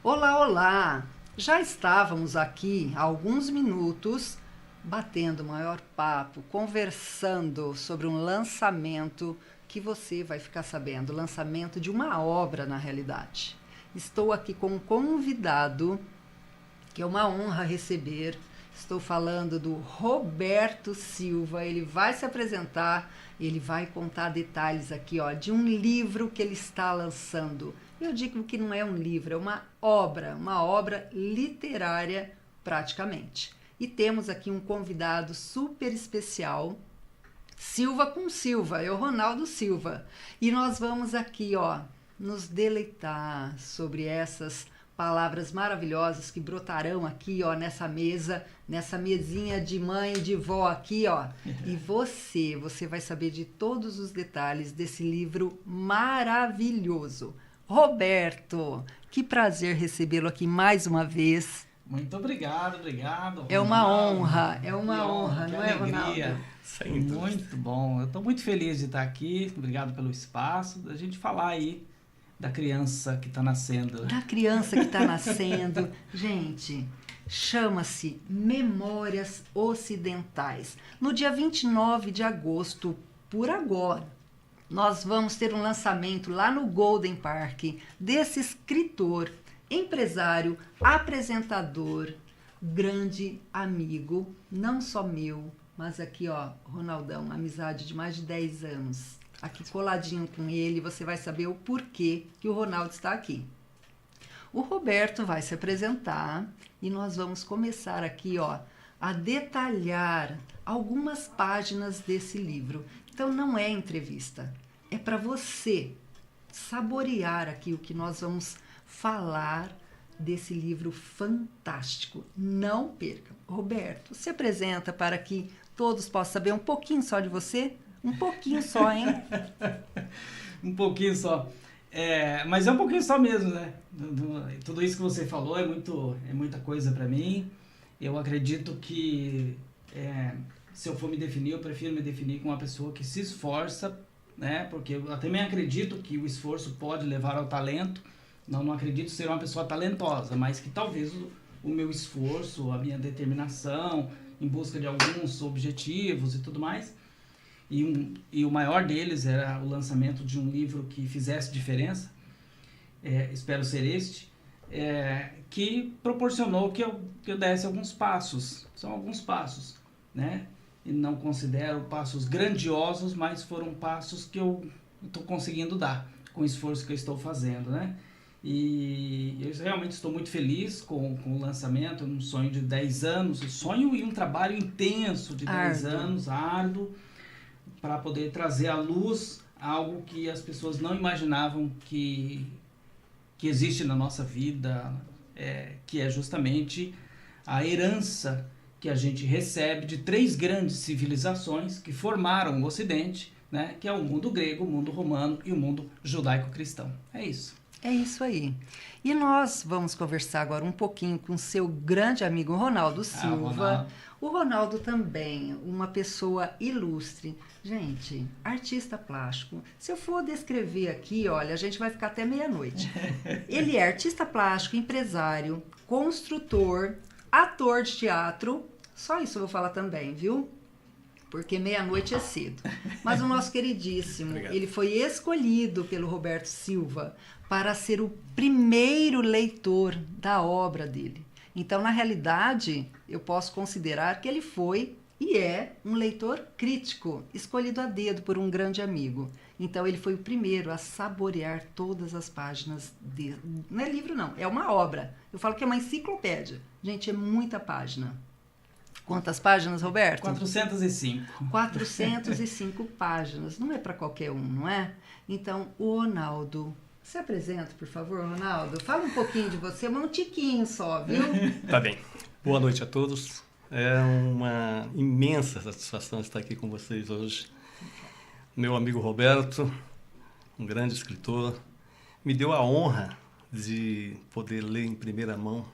Olá, olá! Já estávamos aqui há alguns minutos batendo o maior papo, conversando sobre um lançamento que você vai ficar sabendo, o lançamento de uma obra na realidade. Estou aqui com um convidado que é uma honra receber. Estou falando do Roberto Silva. Ele vai se apresentar, ele vai contar detalhes aqui, ó, de um livro que ele está lançando. Eu digo que não é um livro, é uma obra literária praticamente. E temos aqui um convidado super especial, Silva com Silva, é o Ronaldo Silva. E nós vamos aqui, ó, nos deleitar sobre essas palavras maravilhosas que brotarão aqui, ó, nessa mesa, nessa mesinha de mãe e de vó aqui, ó. E você vai saber de todos os detalhes desse livro maravilhoso. Roberto, que prazer recebê-lo aqui mais uma vez. Muito obrigado, Ronaldo. É uma honra, não é, alegria. Ronaldo? Sem Muito bom. Eu estou muito feliz de estar aqui. Obrigado pelo espaço, da gente falar aí da criança que está nascendo. Da criança que está nascendo. Gente, chama-se Memórias Ocidentais. No dia 29 de agosto, por agora, nós vamos ter um lançamento lá no Golden Park desse escritor, empresário, apresentador, grande amigo, não só meu, mas aqui, ó, Ronaldão, amizade de mais de 10 anos. Aqui coladinho com ele, você vai saber o porquê que o Ronaldo está aqui. O Roberto vai se apresentar e nós vamos começar aqui, ó, a detalhar algumas páginas desse livro. Então não é entrevista, é para você saborear aqui o que nós vamos falar desse livro fantástico. Não percam. Roberto, se apresenta para que todos possam saber um pouquinho só de você. Um pouquinho só, hein? Um pouquinho só. Mas é um pouquinho só mesmo, né? Tudo isso que você falou é muita coisa para mim. Eu acredito que se eu for me definir, eu prefiro me definir como uma pessoa que se esforça, né? Porque eu também acredito que o esforço pode levar ao talento. Não acredito ser uma pessoa talentosa, mas que talvez o meu esforço, a minha determinação em busca de alguns objetivos e tudo mais. E o maior deles era o lançamento de um livro que fizesse diferença, espero ser este, que proporcionou que eu desse alguns passos. São alguns passos, né? E não considero passos grandiosos, mas foram passos que eu estou conseguindo dar com o esforço que eu estou fazendo, né? E eu realmente estou muito feliz com o lançamento, um sonho de 10 anos, um sonho e um trabalho intenso de 10 anos, árduo, para poder trazer à luz algo que as pessoas não imaginavam que existe na nossa vida, que é justamente a herança que a gente recebe de 3 grandes civilizações que formaram o Ocidente, né, que é o mundo grego, o mundo romano e o mundo judaico-cristão. É isso. É isso aí. E nós vamos conversar agora um pouquinho com seu grande amigo Ronaldo Silva. O Ronaldo também, uma pessoa ilustre. Gente, artista plástico. Se eu for descrever aqui, olha, a gente vai ficar até meia-noite. Ele é artista plástico, empresário, construtor, ator de teatro. Só isso eu vou falar também, viu? Porque meia-noite é cedo. Mas o nosso queridíssimo, ele foi escolhido pelo Roberto Silva para ser o primeiro leitor da obra dele. Então, na realidade, eu posso considerar que ele foi e é um leitor crítico, escolhido a dedo por um grande amigo. Então, ele foi o primeiro a saborear todas as páginas dele. Não é livro, não, é uma obra. Eu falo que é uma enciclopédia. Gente, é muita página. Quantas páginas, Roberto? 405. 405 páginas. Não é para qualquer um, não é? Então, o Ronaldo... Se apresenta, por favor, Ronaldo. Fala um pouquinho de você, mas um tiquinho só, viu? Tá bem. Boa noite a todos. É uma imensa satisfação estar aqui com vocês hoje. Meu amigo Roberto, um grande escritor, me deu a honra de poder ler em primeira mão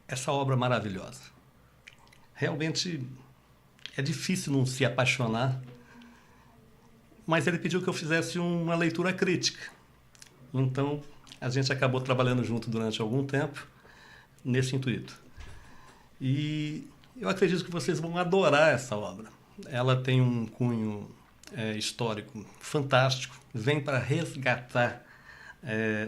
essa obra maravilhosa. Realmente é difícil não se apaixonar, mas ele pediu que eu fizesse uma leitura crítica. Então, a gente acabou trabalhando junto durante algum tempo nesse intuito. E eu acredito que vocês vão adorar essa obra. Ela tem um cunho histórico fantástico, vem para resgatar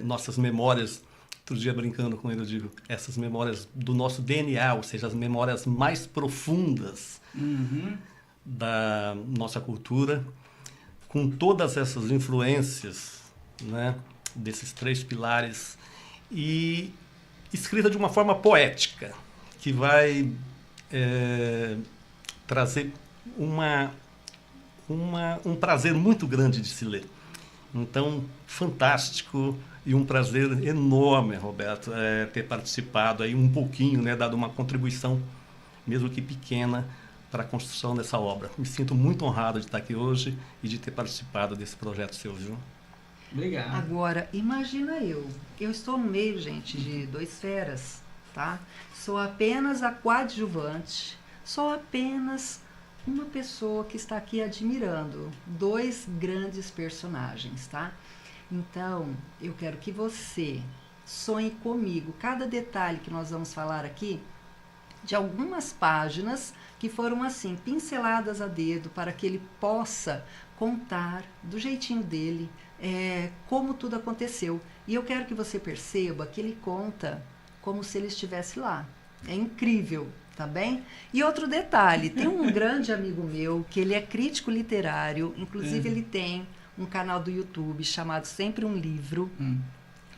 nossas memórias. Outro dia, brincando com ele, eu digo, essas memórias do nosso DNA, ou seja, as memórias mais profundas da nossa cultura, com todas essas influências, né, desses 3 pilares, e escrita de uma forma poética, que vai trazer um prazer muito grande de se ler. Então, fantástico e um prazer enorme, Roberto, ter participado aí um pouquinho, né, dado uma contribuição, mesmo que pequena, para a construção dessa obra. Me sinto muito honrado de estar aqui hoje e de ter participado desse projeto seu, viu? Obrigado. Agora, imagina eu estou no meio, gente, de 2 feras, tá? Sou apenas a coadjuvante, sou apenas uma pessoa que está aqui admirando 2 grandes personagens, tá? Então, eu quero que você sonhe comigo cada detalhe que nós vamos falar aqui, de algumas páginas que foram assim, pinceladas a dedo, para que ele possa contar do jeitinho dele, como tudo aconteceu. E eu quero que você perceba que ele conta como se ele estivesse lá. É incrível, tá bem? E outro detalhe, tem um grande amigo meu, que ele é crítico literário, inclusive ele tem um canal do YouTube chamado Sempre um Livro.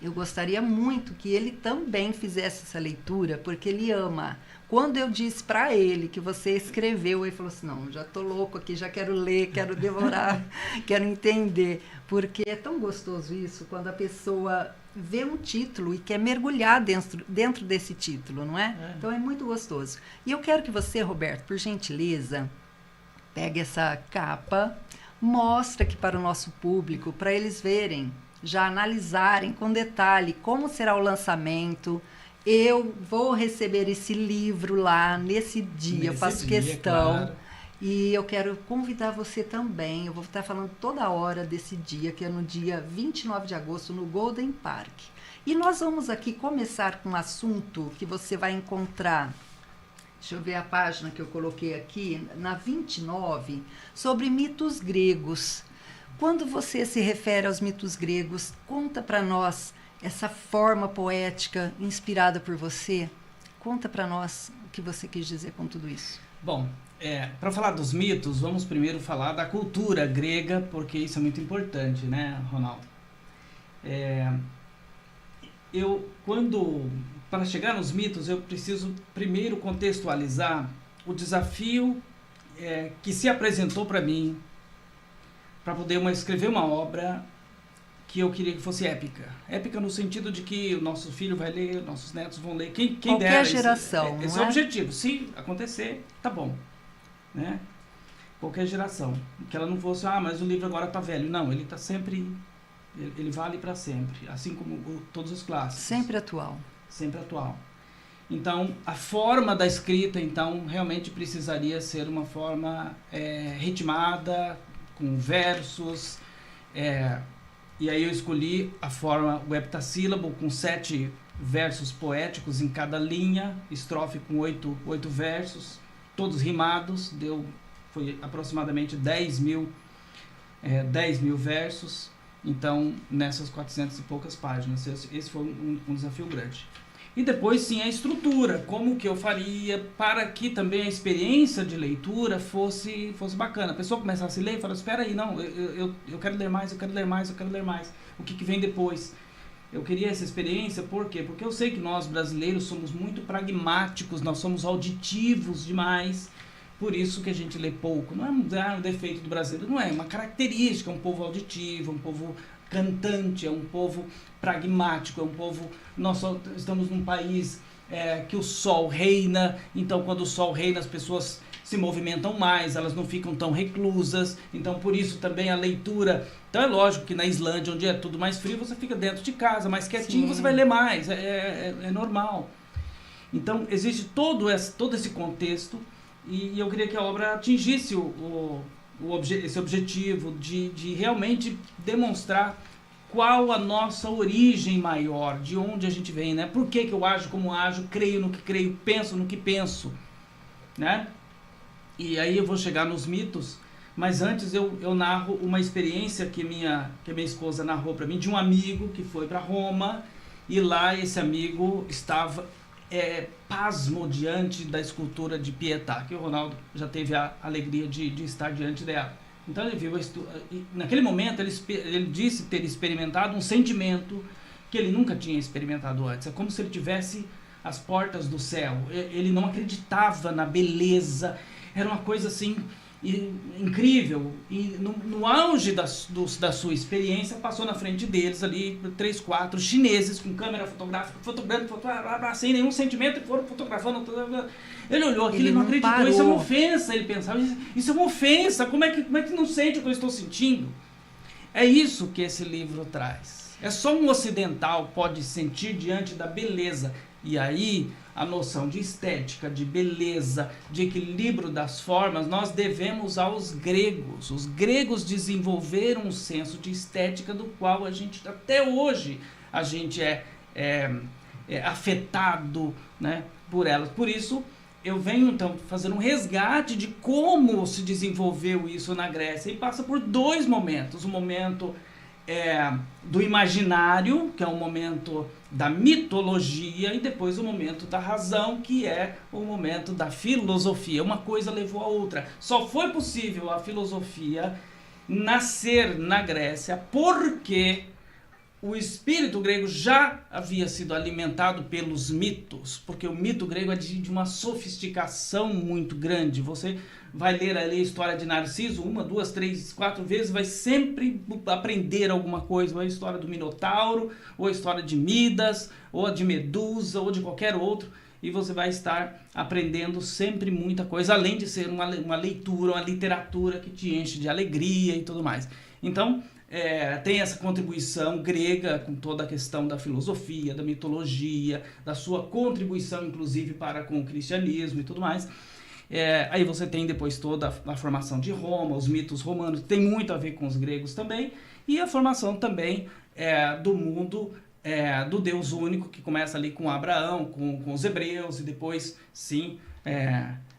Eu gostaria muito que ele também fizesse essa leitura, porque ele ama. Quando eu disse para ele que você escreveu, ele falou assim, não, já tô louco aqui, já quero ler, quero devorar, quero entender. Porque é tão gostoso isso, quando a pessoa vê um título e quer mergulhar dentro desse título, não é? Então é muito gostoso. E eu quero que você, Roberto, por gentileza, pegue essa capa, mostra aqui para o nosso público, para eles verem, já analisarem com detalhe como será o lançamento. Eu vou receber esse livro lá nesse dia, eu faço questão. Claro. E eu quero convidar você também, eu vou estar falando toda hora desse dia, que é no dia 29 de agosto, no Golden Park. E nós vamos aqui começar com um assunto que você vai encontrar, deixa eu ver a página que eu coloquei aqui, na 29, sobre mitos gregos. Quando você se refere aos mitos gregos, conta para nós essa forma poética inspirada por você. Conta para nós o que você quis dizer com tudo isso. Bom, para falar dos mitos, vamos primeiro falar da cultura grega, porque isso é muito importante, né, Ronaldo? Para chegar nos mitos, eu preciso primeiro contextualizar o desafio que se apresentou para mim, para poder escrever uma obra que eu queria que fosse épica. Épica no sentido de que o nosso filho vai ler, nossos netos vão ler, quem qualquer dera. Geração, esse é o objetivo. Se acontecer, tá bom. Né? Qualquer geração. Que ela não fosse, mas o livro agora tá velho. Não, ele tá sempre, ele vale para sempre. Assim como todos os clássicos. Sempre atual. Sempre atual. Então, a forma da escrita, então, realmente precisaria ser uma forma ritmada, com versos, e aí eu escolhi a forma o heptassílabo, com 7 versos poéticos em cada linha, estrofe com 8 versos, todos rimados, foi aproximadamente 10 mil versos, então nessas 400 e poucas páginas, esse foi um desafio grande. E depois sim a estrutura, como que eu faria para que também a experiência de leitura fosse bacana. A pessoa começasse a ler e fala, espera aí, não, eu quero ler mais, eu quero ler mais, eu quero ler mais. O que vem depois? Eu queria essa experiência, por quê? Porque eu sei que nós brasileiros somos muito pragmáticos, nós somos auditivos demais, por isso que a gente lê pouco. Não é um defeito do brasileiro, não é uma característica, um povo auditivo, um povo cantante, é um povo pragmático, é um povo... Nós estamos num país que o sol reina, então quando o sol reina as pessoas se movimentam mais, elas não ficam tão reclusas, então por isso também a leitura... Então é lógico que na Islândia, onde é tudo mais frio, você fica dentro de casa, mais quietinho, sim, você vai ler mais, é normal. Então existe todo esse contexto e eu queria que a obra atingisse esse objetivo de realmente demonstrar qual a nossa origem maior, de onde a gente vem, né? Por que eu ajo como ajo, creio no que creio, penso no que penso, né? E aí eu vou chegar nos mitos, mas antes eu narro uma experiência que minha esposa narrou para mim, de um amigo que foi para Roma, e lá esse amigo estava pasmo diante da escultura de Pietà, que o Ronaldo já teve a alegria de estar diante dela. Então ele viu, naquele momento ele disse ter experimentado um sentimento que ele nunca tinha experimentado antes. É como se ele tivesse as portas do céu. Ele não acreditava na beleza. Era uma coisa assim incrível. E no auge da sua experiência, passou na frente deles ali 3, 4 chineses com câmera fotográfica, fotografando, sem nenhum sentimento, e foram fotografando. Ele olhou aquilo e não acreditou. Parou. Isso é uma ofensa. Ele pensava, isso é uma ofensa. Como é que não sente o que eu estou sentindo? É isso que esse livro traz. É só um ocidental pode sentir diante da beleza. E aí, a noção de estética, de beleza, de equilíbrio das formas, nós devemos aos gregos. Os gregos desenvolveram um senso de estética do qual a gente, até hoje, a gente é afetado, né, por elas. Por isso, eu venho, então, fazer um resgate de como se desenvolveu isso na Grécia. E passa por 2 momentos. O momento do imaginário, que é o momento da mitologia, e depois o momento da razão, que é o momento da filosofia. Uma coisa levou a outra. Só foi possível a filosofia nascer na Grécia porque o espírito grego já havia sido alimentado pelos mitos, porque o mito grego é de uma sofisticação muito grande. Você vai ler ali a história de Narciso 1, 2, 3, 4 vezes, vai sempre aprender alguma coisa, ou a história do Minotauro, ou a história de Midas, ou a de Medusa, ou de qualquer outro, e você vai estar aprendendo sempre muita coisa, além de ser uma leitura, uma literatura que te enche de alegria e tudo mais. Então, tem essa contribuição grega com toda a questão da filosofia, da mitologia, da sua contribuição, inclusive, para com o cristianismo e tudo mais. Aí você tem depois toda a formação de Roma, os mitos romanos, tem muito a ver com os gregos também, e a formação também do mundo do Deus único, que começa ali com Abraão, com os hebreus, e depois, sim,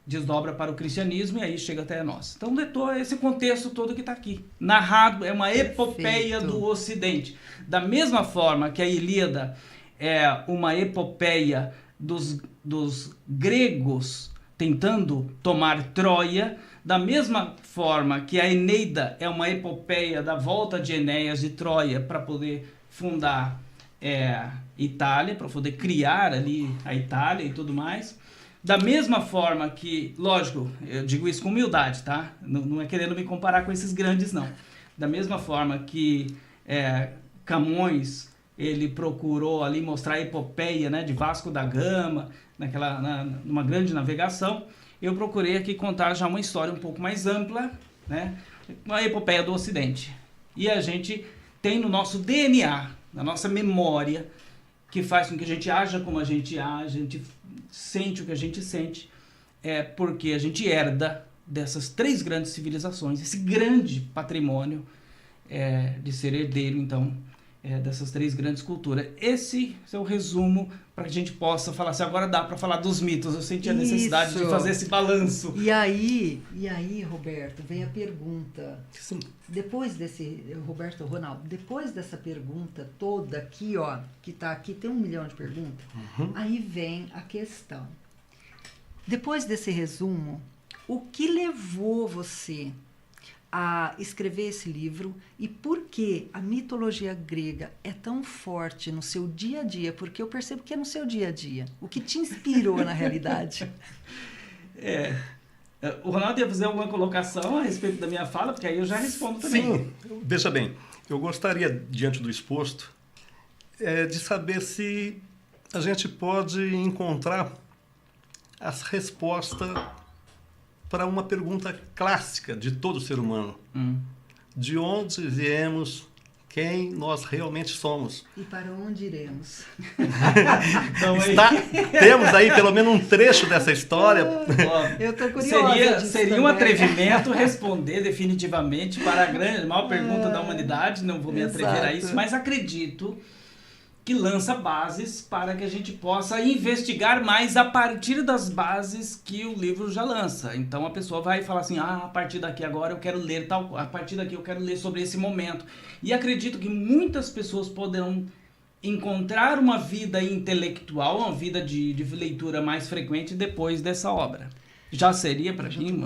desdobra para o cristianismo e aí chega até nós. Então, esse contexto todo que está aqui, narrado, é uma epopeia do Ocidente. Da mesma forma que a Ilíada é uma epopeia dos gregos tentando tomar Troia, da mesma forma que a Eneida é uma epopeia da volta de Enéas de Troia para poder fundar Itália, para poder criar ali a Itália e tudo mais. Da mesma forma que, lógico, eu digo isso com humildade, tá? Não é querendo me comparar com esses grandes, não. Da mesma forma que Camões, ele procurou ali mostrar a epopeia, né, de Vasco da Gama, numa grande navegação, eu procurei aqui contar já uma história um pouco mais ampla, né, uma epopeia do Ocidente. E a gente tem no nosso DNA, na nossa memória, que faz com que a gente haja como a gente age, a gente sente o que a gente sente, porque a gente herda dessas 3 grandes civilizações, esse grande patrimônio de ser herdeiro, então, dessas 3 grandes culturas. Esse é o resumo para que a gente possa falar assim, agora dá para falar dos mitos. Eu senti a necessidade de fazer esse balanço. E aí, Roberto, vem a pergunta. Sim. Depois Ronaldo, depois dessa pergunta toda aqui, ó, que está aqui, tem 1 milhão de perguntas, aí vem a questão. Depois desse resumo, o que levou você a escrever esse livro e por que a mitologia grega é tão forte no seu dia a dia? Porque eu percebo que é no seu dia a dia. O que te inspirou na realidade? O Ronaldo ia fazer alguma colocação a respeito da minha fala, porque aí eu já respondo também. Sim, veja bem, eu gostaria, diante do exposto, de saber se a gente pode encontrar as respostas para uma pergunta clássica de todo ser humano. De onde viemos, quem nós realmente somos. E para onde iremos? Então, Temos aí pelo menos um trecho dessa história. Eu estou curiosa. Seria um atrevimento responder definitivamente para a maior pergunta da humanidade, não vou me atrever a isso, mas acredito que lança bases para que a gente possa investigar mais a partir das bases que o livro já lança. Então a pessoa vai falar assim, a partir daqui agora eu quero ler tal, a partir daqui eu quero ler sobre esse momento. E acredito que muitas pessoas poderão encontrar uma vida intelectual, uma vida de leitura mais frequente depois dessa obra. Já seria para mim,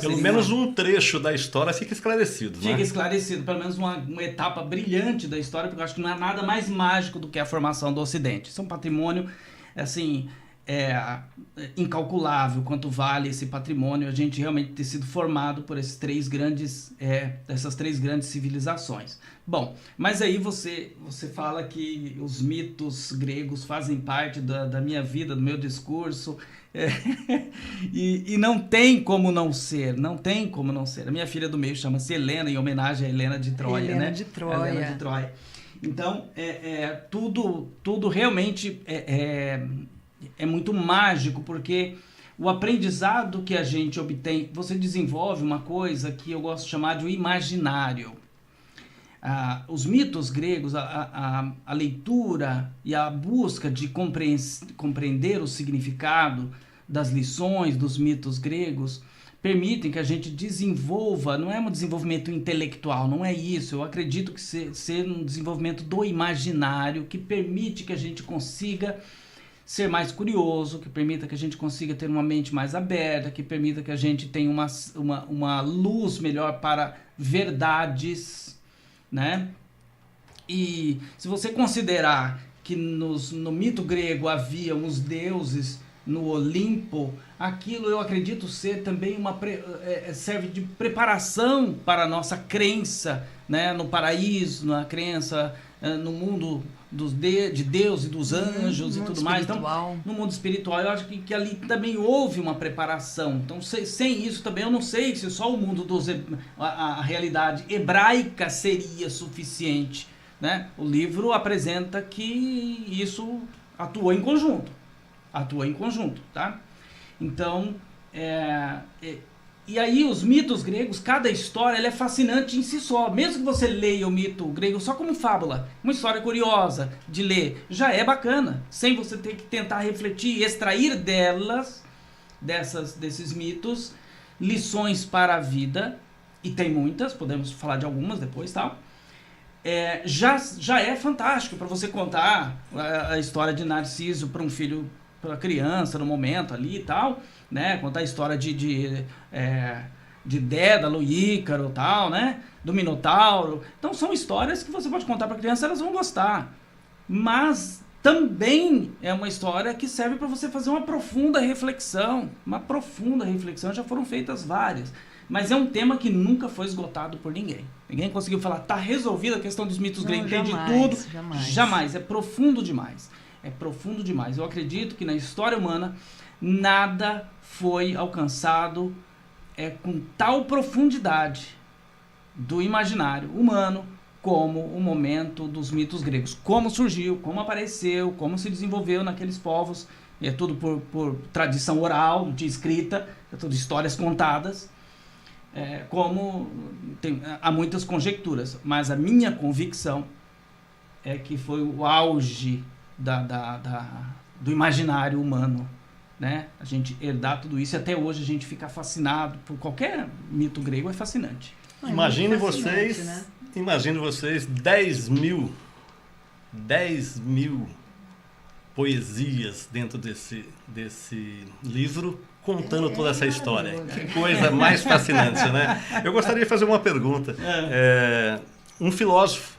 pelo menos um trecho da história fica esclarecido, né? Fica esclarecido, pelo menos uma etapa brilhante da história, porque eu acho que não há nada mais mágico do que a formação do Ocidente. Isso é um patrimônio, assim, incalculável quanto vale esse patrimônio, a gente realmente ter sido formado por essas três grandes civilizações. Bom, mas aí você fala que os mitos gregos fazem parte da minha vida, do meu discurso, e não tem como não ser, não tem como não ser. A minha filha do meio chama-se Helena, em homenagem a Helena de Troia, Helena né? de Troia. Helena de Troia. Então, tudo realmente é muito mágico, porque o aprendizado que a gente obtém, você desenvolve uma coisa que eu gosto de chamar de o imaginário. Os mitos gregos, a leitura e a busca de compreender o significado das lições dos mitos gregos permitem que a gente desenvolva, não é um desenvolvimento intelectual, não é isso, eu acredito que ser um desenvolvimento do imaginário que permite que a gente consiga ser mais curioso, que permita que a gente consiga ter uma mente mais aberta, que permita que a gente tenha uma luz melhor para verdades, né? E se você considerar que no mito grego havia uns deuses no Olimpo, aquilo eu acredito ser também serve de preparação para a nossa crença, né? No paraíso, na crença no mundo de Deus e dos anjos e tudo mais. Então, no mundo espiritual, eu acho que ali também houve uma preparação. Então, sem isso também, eu não sei se só o mundo a realidade hebraica seria suficiente, né? O livro apresenta que isso atuou em conjunto, tá? Então, e aí os mitos gregos, cada história ela é fascinante em si só. Mesmo que você leia o mito grego só como fábula, uma história curiosa de ler, já é bacana, sem você ter que tentar refletir e extrair desses mitos, lições para a vida, e tem muitas, podemos falar de algumas depois, tal. Já é fantástico para você contar a história de Narciso para um filho, para criança, no momento ali e tal, né? Contar a história de Dédalo, Ícaro e tal, né? Do Minotauro. Então são histórias que você pode contar para criança, elas vão gostar. Mas também é uma história que serve para você fazer uma profunda reflexão. Já foram feitas várias. Mas é um tema que nunca foi esgotado por ninguém. Ninguém conseguiu falar, tá resolvida a questão dos mitos gregos, entendi tudo. Jamais. É profundo demais. Eu acredito que na história humana nada foi alcançado com tal profundidade do imaginário humano como o momento dos mitos gregos. Como surgiu, como apareceu, como se desenvolveu naqueles povos. É tudo por tradição oral, de escrita, é tudo histórias contadas. Há muitas conjecturas, mas a minha convicção é que foi o auge do imaginário humano, né? A gente herdar tudo isso e até hoje a gente ficar fascinado por qualquer mito grego, é fascinante. Imagine vocês 10 mil poesias dentro desse livro, contando toda essa história. Que coisa mais fascinante, né? Eu gostaria de fazer uma pergunta. Um filósofo,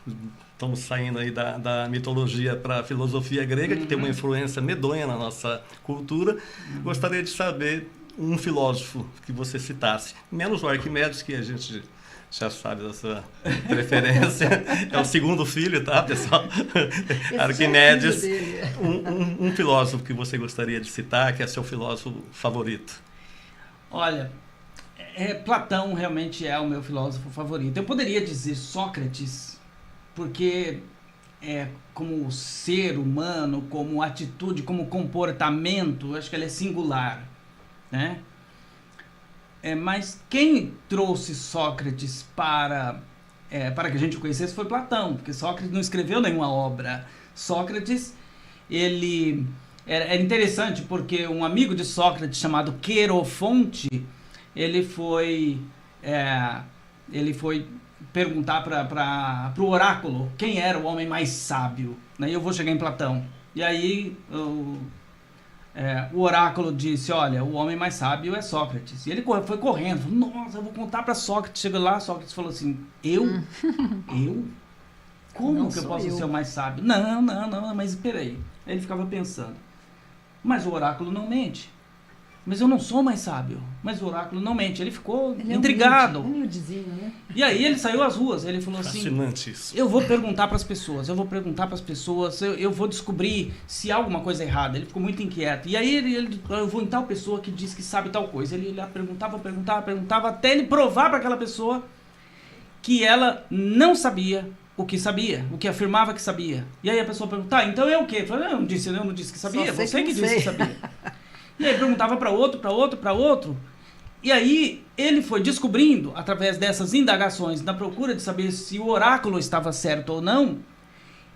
estamos saindo aí da mitologia para a filosofia grega, que tem uma influência medonha na nossa cultura. Gostaria de saber um filósofo que você citasse, menos o Arquimedes, que a gente já sabe da sua preferência. É o segundo filho, tá, pessoal? Arquimedes. Um filósofo que você gostaria de citar, que é seu filósofo favorito. Olha, Platão realmente é o meu filósofo favorito. Eu poderia dizer Sócrates, porque como ser humano, como atitude, como comportamento, acho que ela é singular, né? Mas quem trouxe Sócrates para que a gente o conhecesse foi Platão, porque Sócrates não escreveu nenhuma obra. Sócrates, ele era interessante porque um amigo de Sócrates chamado Querofonte, ele foi perguntar para o oráculo quem era o homem mais sábio, né? E eu vou chegar em Platão. E aí o oráculo disse, olha, o homem mais sábio é Sócrates. E ele foi correndo, falou, nossa, eu vou contar para Sócrates. Chegou lá, Sócrates falou assim, eu? Como Não que eu sou posso eu. ser o mais sábio? Não, mas espera aí. Aí ele ficava pensando, mas o oráculo não mente. Mas eu não sou mais sábio. Mas o oráculo não mente. Ele ficou intrigado. Humildezinho, né? E aí ele saiu às ruas. Ele falou assim, Fascinante isso. eu vou perguntar para as pessoas. Eu vou descobrir se há alguma coisa errada. Ele ficou muito inquieto. E aí eu vou em tal pessoa que diz que sabe tal coisa. Ele perguntava, até ele provar para aquela pessoa que ela não sabia o que sabia, o que afirmava que sabia. E aí a pessoa perguntava, então eu o quê? Eu falei, eu não disse que sabia, Só sei você que que não disse sei. que sabia. E aí perguntava para outro. E aí ele foi descobrindo, através dessas indagações, na procura de saber se o oráculo estava certo ou não,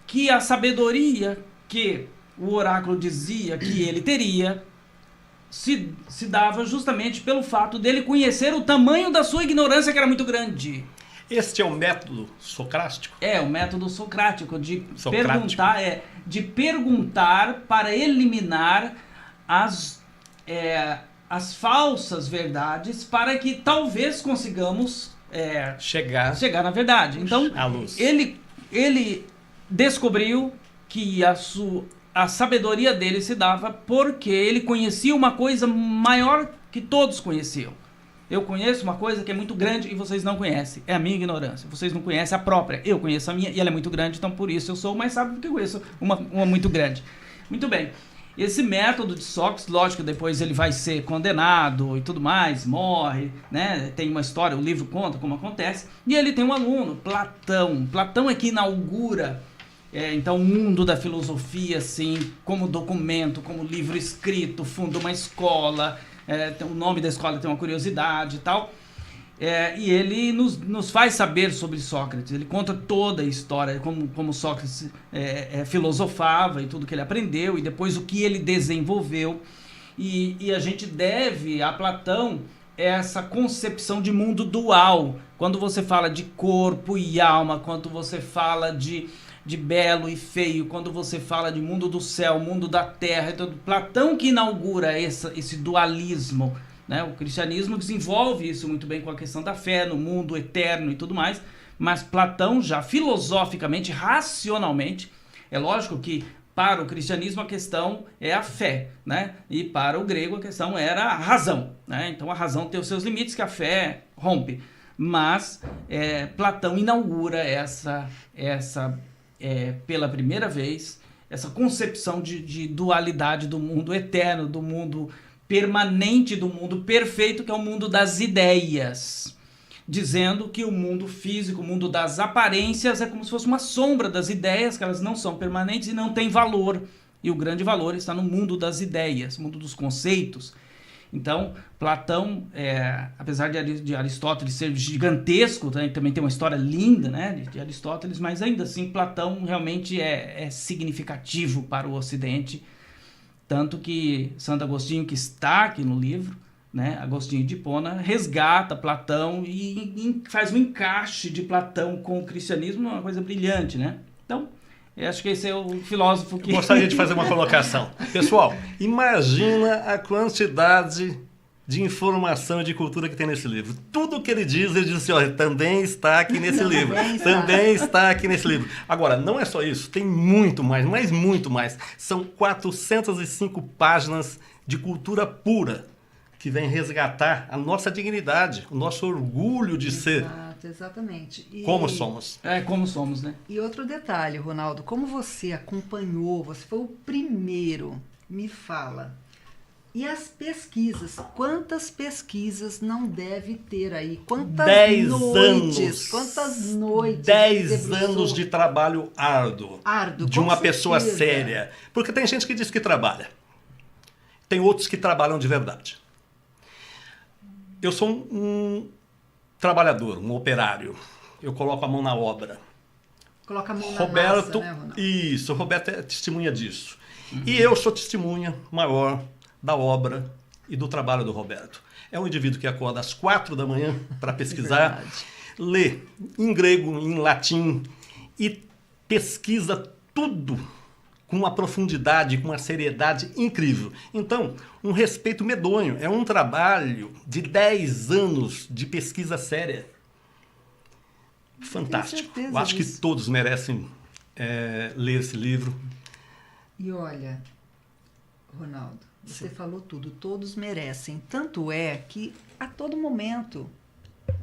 que a sabedoria que o oráculo dizia que ele teria se dava justamente pelo fato dele conhecer o tamanho da sua ignorância, que era muito grande. Este é o método socrático? É, o método socrático de Socrático. perguntar para eliminar as falsas verdades, para que talvez consigamos chegar na verdade. Então, à luz. ele descobriu que a sabedoria dele se dava porque ele conhecia uma coisa maior que todos conheciam. Eu conheço uma coisa que é muito grande e vocês não conhecem. É a minha ignorância. Vocês não conhecem a própria. Eu conheço a minha e ela é muito grande, então por isso eu sou o mais sábio porque eu conheço uma muito grande. Muito bem. Esse método de Sócrates, lógico, depois ele vai ser condenado e tudo mais, morre, né? Tem uma história, o livro conta como acontece. E ele tem um aluno, Platão. Platão é que inaugura, então, o mundo da filosofia, assim, como documento, como livro escrito, funda uma escola, o nome da escola tem uma curiosidade e tal. E ele nos faz saber sobre Sócrates. Ele conta toda a história, como Sócrates filosofava e tudo que ele aprendeu, e depois o que ele desenvolveu. E a gente deve a Platão essa concepção de mundo dual. Quando você fala de corpo e alma, quando você fala de belo e feio, quando você fala de mundo do céu, mundo da terra, então, Platão que inaugura esse dualismo, né? O cristianismo desenvolve isso muito bem com a questão da fé no mundo eterno e tudo mais, mas Platão já filosoficamente, racionalmente, é lógico que para o cristianismo a questão é a fé, né? E para o grego a questão era a razão, né? Então a razão tem os seus limites que a fé rompe, mas Platão inaugura pela primeira vez essa concepção de dualidade do mundo eterno, do mundo permanente, do mundo perfeito, que é o mundo das ideias, dizendo que o mundo físico, o mundo das aparências é como se fosse uma sombra das ideias, que elas não são permanentes e não têm valor, e o grande valor está no mundo das ideias, mundo dos conceitos. Então, Platão, apesar de Aristóteles ser gigantesco, também tem uma história linda, né, de Aristóteles, mas ainda assim Platão realmente é significativo para o Ocidente, tanto que Santo Agostinho, que está aqui no livro, né, Agostinho de Hipona, resgata Platão e faz um encaixe de Platão com o cristianismo, uma coisa brilhante, né? Então, eu acho que esse é o filósofo que... Eu gostaria de fazer uma colocação. Pessoal, imagina a quantidade de informação e de cultura que tem nesse livro. Tudo que ele diz assim, olha, também está aqui nesse livro. Também está aqui nesse livro. Agora, não é só isso, tem muito mais, mas muito mais. São 405 páginas de cultura pura que vem resgatar a nossa dignidade, o nosso orgulho de ser Exatamente. como somos. Como somos, né? E outro detalhe, Ronaldo, como você acompanhou, você foi o primeiro, me fala, E as pesquisas, quantas pesquisas não deve ter aí? Quantas 10 noites, anos. quantas noites. 10 anos de trabalho árduo. Árduo, de com uma pessoa certeza. séria. Porque tem gente que diz que trabalha. Tem outros que trabalham de verdade. Eu sou um trabalhador, um operário. Eu coloco a mão na obra. Coloca a mão na Roberto, massa, né, Ronaldo? isso, Roberto é testemunha disso. E eu sou testemunha maior da obra e do trabalho do Roberto. É um indivíduo que acorda às 4 da manhã para pesquisar, verdade. lê em grego, em latim e pesquisa tudo com uma profundidade, com uma seriedade incrível. Então, um respeito medonho. É um trabalho de 10 anos de pesquisa séria. Fantástico. certeza Eu acho que disso. todos merecem ler esse livro. E olha, Ronaldo, você falou tudo, todos merecem. Tanto é que a todo momento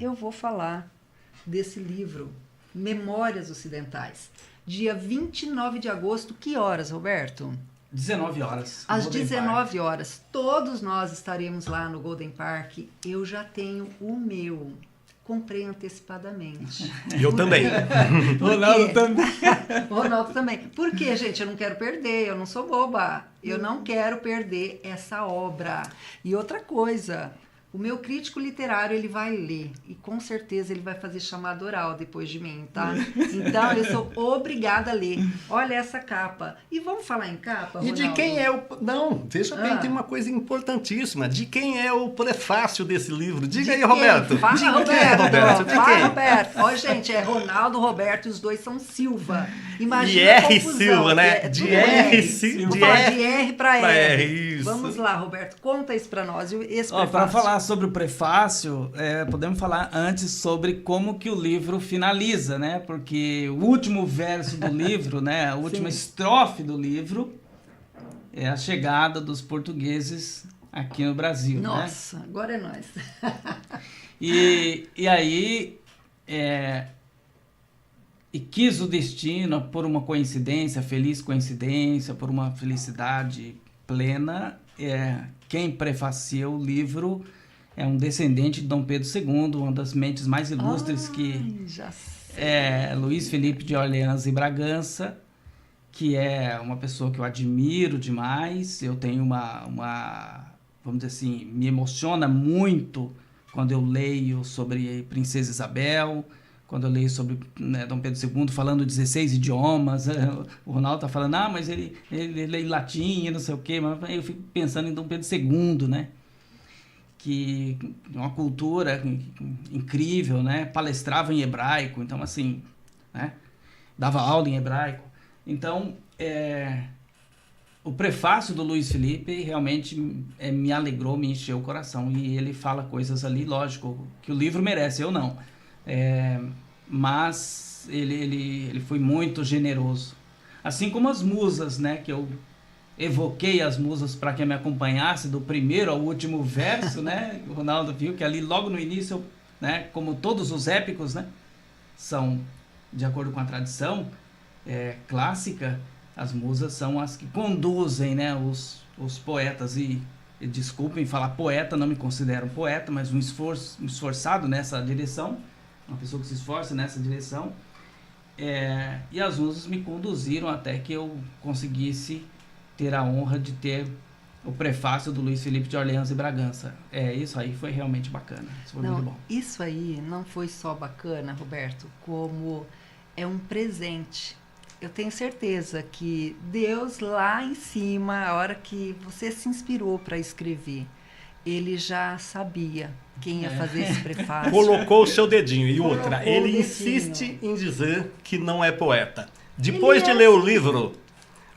eu vou falar desse livro, Memórias Ocidentais. Dia 29 de agosto, que horas, Roberto? 19 horas. Às Golden 19 horas. Todos nós estaremos lá no Golden Park. Eu já tenho o meu. Comprei antecipadamente. E eu também. Park. Ronaldo também. Ronaldo também. Por quê, gente? Eu não quero perder, eu não sou boba. Eu não quero perder essa obra. E outra coisa, o meu crítico literário, ele vai ler. E com certeza ele vai fazer chamada oral depois de mim, tá? Então, eu sou obrigada a ler. Olha essa capa. E vamos falar em capa, E Ronaldo? de quem é o... Não, veja bem, Ah. tem uma coisa importantíssima. De quem é o prefácio desse livro? Diga aí, De Roberto. quem? Fala, De quem, Roberto. Roberto? De Fala, quem? Roberto. Ó, gente, é Ronaldo, Roberto, e os dois são Silva. Imagina E a R. confusão, Silva, né? é De tudo R. Vou De falar R. de R para pra R. R, isso. Vamos lá, Roberto, conta isso para nós. Esse Para prefácio. falar sobre o prefácio, podemos falar antes sobre como que o livro finaliza, né? Porque o último verso do livro, né? A última Sim. estrofe do livro é a chegada dos portugueses aqui no Brasil, né? Nossa, agora é nós. E aí, e quis o destino, por uma coincidência, feliz coincidência, por uma felicidade plena, quem prefacia o livro é um descendente de Dom Pedro II, uma das mentes mais ilustres que Ai, já sei. é Luiz Felipe de Orleans e Bragança, que é uma pessoa que eu admiro demais. Eu tenho uma vamos dizer assim, me emociona muito quando eu leio sobre Princesa Isabel, quando eu leio sobre, né, Dom Pedro II falando 16 idiomas. O Ronaldo está falando, mas ele lê em latim e não sei o quê, mas eu fico pensando em Dom Pedro II, né? Que é uma cultura incrível, né? Palestrava em hebraico, então assim, né? Dava aula em hebraico. Então, o prefácio do Luiz Felipe realmente me alegrou, me encheu o coração. E ele fala coisas ali, lógico, que o livro merece, eu não. Mas ele foi muito generoso. Assim como as musas, né? Que eu evoquei as musas para que me acompanhasse do primeiro ao último verso, né? O Ronaldo viu que ali logo no início, né? Como todos os épicos, né? São, de acordo com a tradição clássica, as musas são as que conduzem, né? Os poetas. E desculpem falar poeta, não me considero um poeta, mas um esforçado nessa direção, uma pessoa que se esforça nessa direção. E as musas me conduziram até que eu conseguisse ter a honra de ter o prefácio do Luiz Felipe de Orleans e Bragança. Isso aí foi realmente bacana. Isso foi muito bom. Isso aí não foi só bacana, Roberto, como é um presente. Eu tenho certeza que Deus lá em cima, a hora que você se inspirou para escrever, ele já sabia quem ia fazer esse prefácio. Colocou o seu dedinho. E Colocou outra, o ele dedinho. insiste em dizer que não é poeta. Depois Ele de é ler o assim. livro,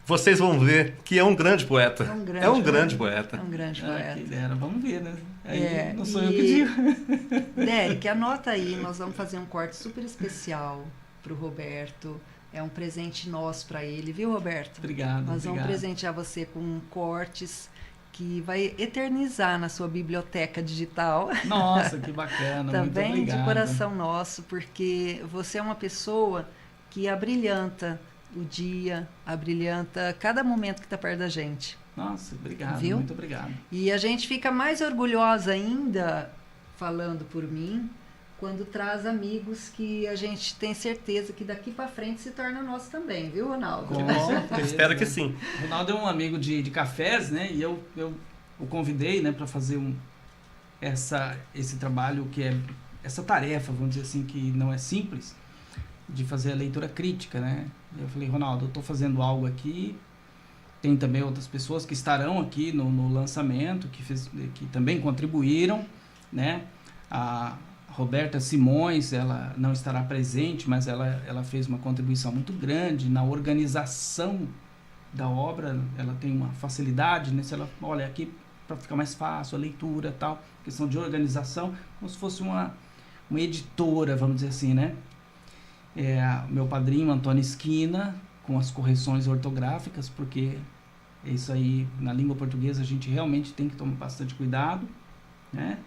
vocês vão ver que é um grande poeta. É um grande É um grande poeta. É um grande Que poeta. dera, vamos ver, né? Aí não sou e- eu que digo. Derek, anota aí, nós vamos fazer um corte super especial pro Roberto. É um presente nosso para ele, viu, Roberto? Obrigado. Nós vamos obrigado. presentear você com cortes que vai eternizar na sua biblioteca digital. Nossa, que bacana. Muito Também de obrigado. coração nosso, porque você é uma pessoa que abrilhanta o dia, abrilhanta cada momento que está perto da gente. Nossa, obrigado, Viu? muito obrigado. E a gente fica mais orgulhosa ainda, falando por mim, quando traz amigos que a gente tem certeza que daqui para frente se torna nosso também, viu, Ronaldo? Com certeza. Espero que sim. O Ronaldo é um amigo de cafés, né? E eu o convidei, né, para fazer esse trabalho que é essa tarefa, vamos dizer assim, que não é simples, de fazer a leitura crítica, né? Eu falei, Ronaldo, eu estou fazendo algo aqui, tem também outras pessoas que estarão aqui no lançamento, que também contribuíram, né? A Roberta Simões, ela não estará presente, mas ela fez uma contribuição muito grande na organização da obra, ela tem uma facilidade, né? Se ela olha aqui para ficar mais fácil a leitura, tal, questão de organização, como se fosse uma editora, vamos dizer assim, né? Meu padrinho Antônio Esquina, com as correções ortográficas, porque isso aí na língua portuguesa a gente realmente tem que tomar bastante cuidado, né?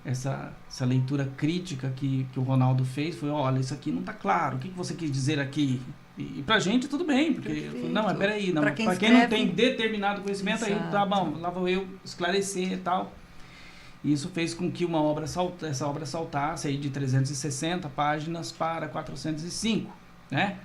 Essa leitura crítica que o Ronaldo fez foi, olha, isso aqui não está claro, o que você quis dizer aqui? E pra gente tudo bem, porque não, mas peraí, não, pra quem não tem determinado conhecimento, aí tá bom, lá vou eu esclarecer e tal. E isso fez com que essa obra saltasse aí de 360 páginas para 405, né?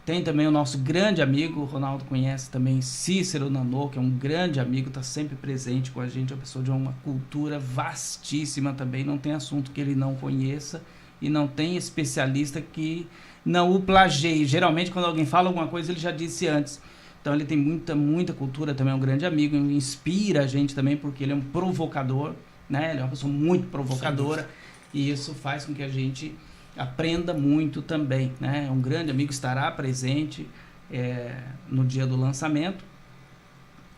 Tem também o nosso grande amigo, o Ronaldo conhece também, Cícero Nanô, que é um grande amigo, está sempre presente com a gente, é uma pessoa de uma cultura vastíssima também, não tem assunto que ele não conheça e não tem especialista que não o plageie. Geralmente, quando alguém fala alguma coisa, ele já disse antes. Então, ele tem muita cultura, também é um grande amigo, inspira a gente também, porque ele é um provocador, né? Ele é uma pessoa muito provocadora. Sim. E isso faz com que a gente aprenda muito também, né? Um grande amigo, estará presente no dia do lançamento.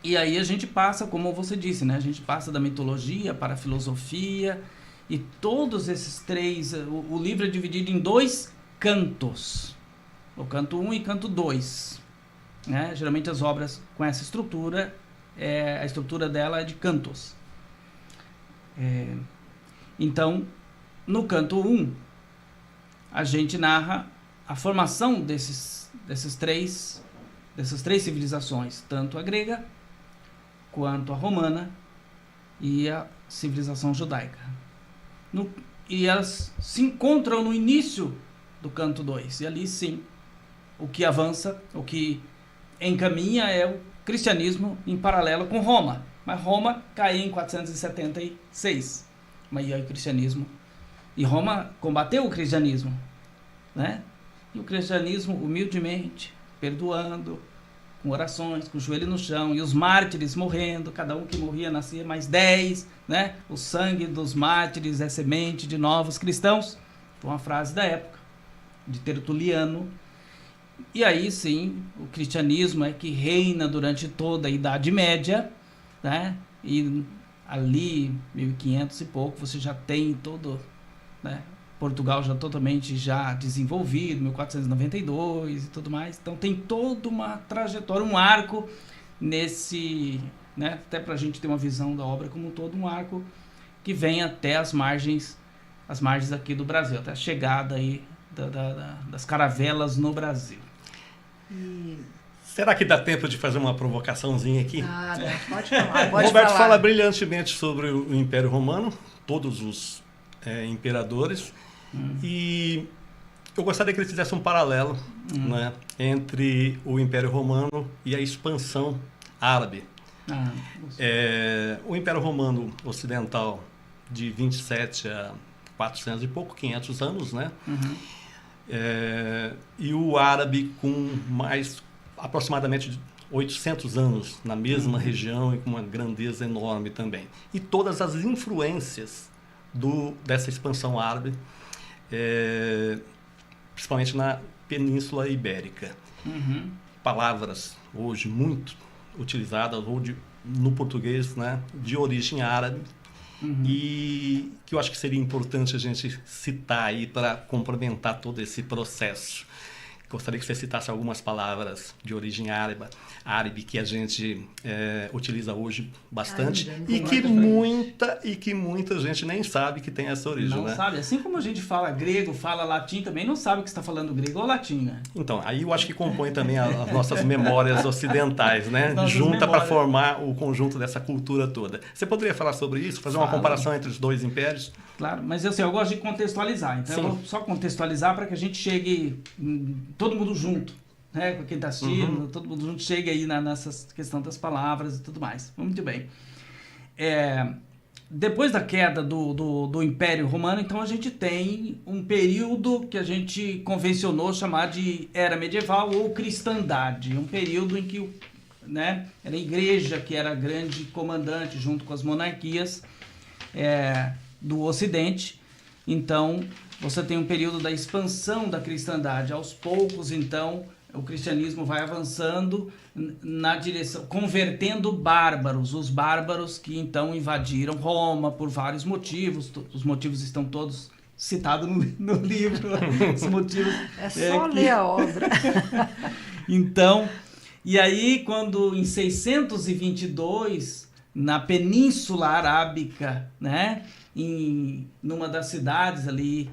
E aí a gente passa, como você disse, né? A gente passa da mitologia para a filosofia, e todos esses três, o livro é dividido em 2 cantos, o canto 1 e canto 2, né? Geralmente as obras com essa estrutura, a estrutura dela é de cantos. Então, no canto 1, a gente narra a formação dessas três civilizações, tanto a grega, quanto a romana e a civilização judaica. E elas se encontram no início do canto 2, e ali sim, o que avança, o que encaminha é o cristianismo em paralelo com Roma. Mas Roma caiu em 476, mas aí o cristianismo... E Roma combateu o cristianismo, né? E o cristianismo, humildemente, perdoando, com orações, com o joelho no chão, e os mártires morrendo, cada um que morria nascia mais 10, né? O sangue dos mártires é semente de novos cristãos. Foi uma frase da época, de Tertuliano. E aí sim, o cristianismo é que reina durante toda a Idade Média, né? E ali, 1500 e pouco, você já tem todo... né? Portugal já totalmente já desenvolvido, 1492 e tudo mais. Então tem toda uma trajetória, um arco nesse, né? Até para a gente ter uma visão da obra como um todo, um arco que vem até as margens aqui do Brasil, até a chegada aí das caravelas no Brasil. Será que dá tempo de fazer uma provocaçãozinha aqui? Pode falar. O Roberto fala brilhantemente sobre o Império Romano, todos os imperadores, e eu gostaria que ele fizesse um paralelo, né, entre o Império Romano e a expansão árabe. O Império Romano Ocidental, de 27 a 400 e pouco, 500 anos, né? E o árabe com mais aproximadamente 800 anos na mesma região e com uma grandeza enorme também. E todas as influências dessa expansão árabe, principalmente na Península Ibérica. Palavras hoje muito utilizadas no português, né, de origem árabe, e que eu acho que seria importante a gente citar aí para complementar todo esse processo. Gostaria que você citasse algumas palavras de origem árabe que a gente utiliza hoje bastante e que muita gente nem sabe que tem essa origem. Não sabe. Assim como a gente fala grego, fala latim, também não sabe que está falando grego ou latim, né? Então, aí eu acho que compõe também as nossas memórias ocidentais, né? Nossas Junta para memórias. formar o conjunto dessa cultura toda. Você poderia falar sobre isso? Fazer uma comparação entre os dois impérios? Claro, mas assim, eu gosto de contextualizar, então Sim. eu vou só contextualizar para que a gente chegue todo mundo junto, né? Com quem está assistindo, todo mundo junto chegue aí nessa questão das palavras e tudo mais. Muito bem. Depois da queda do Império Romano, então a gente tem um período que a gente convencionou chamar de Era Medieval ou Cristandade, um período em que, né, era a igreja que era grande comandante junto com as monarquias do Ocidente. Então, você tem um período da expansão da cristandade. Aos poucos, então, o cristianismo vai avançando na direção, convertendo bárbaros, os bárbaros que então invadiram Roma por vários motivos. Os motivos estão todos citados no livro. Os motivos, É só ler a obra. Então, e aí quando em 622, na Península Arábica, né, numa das cidades ali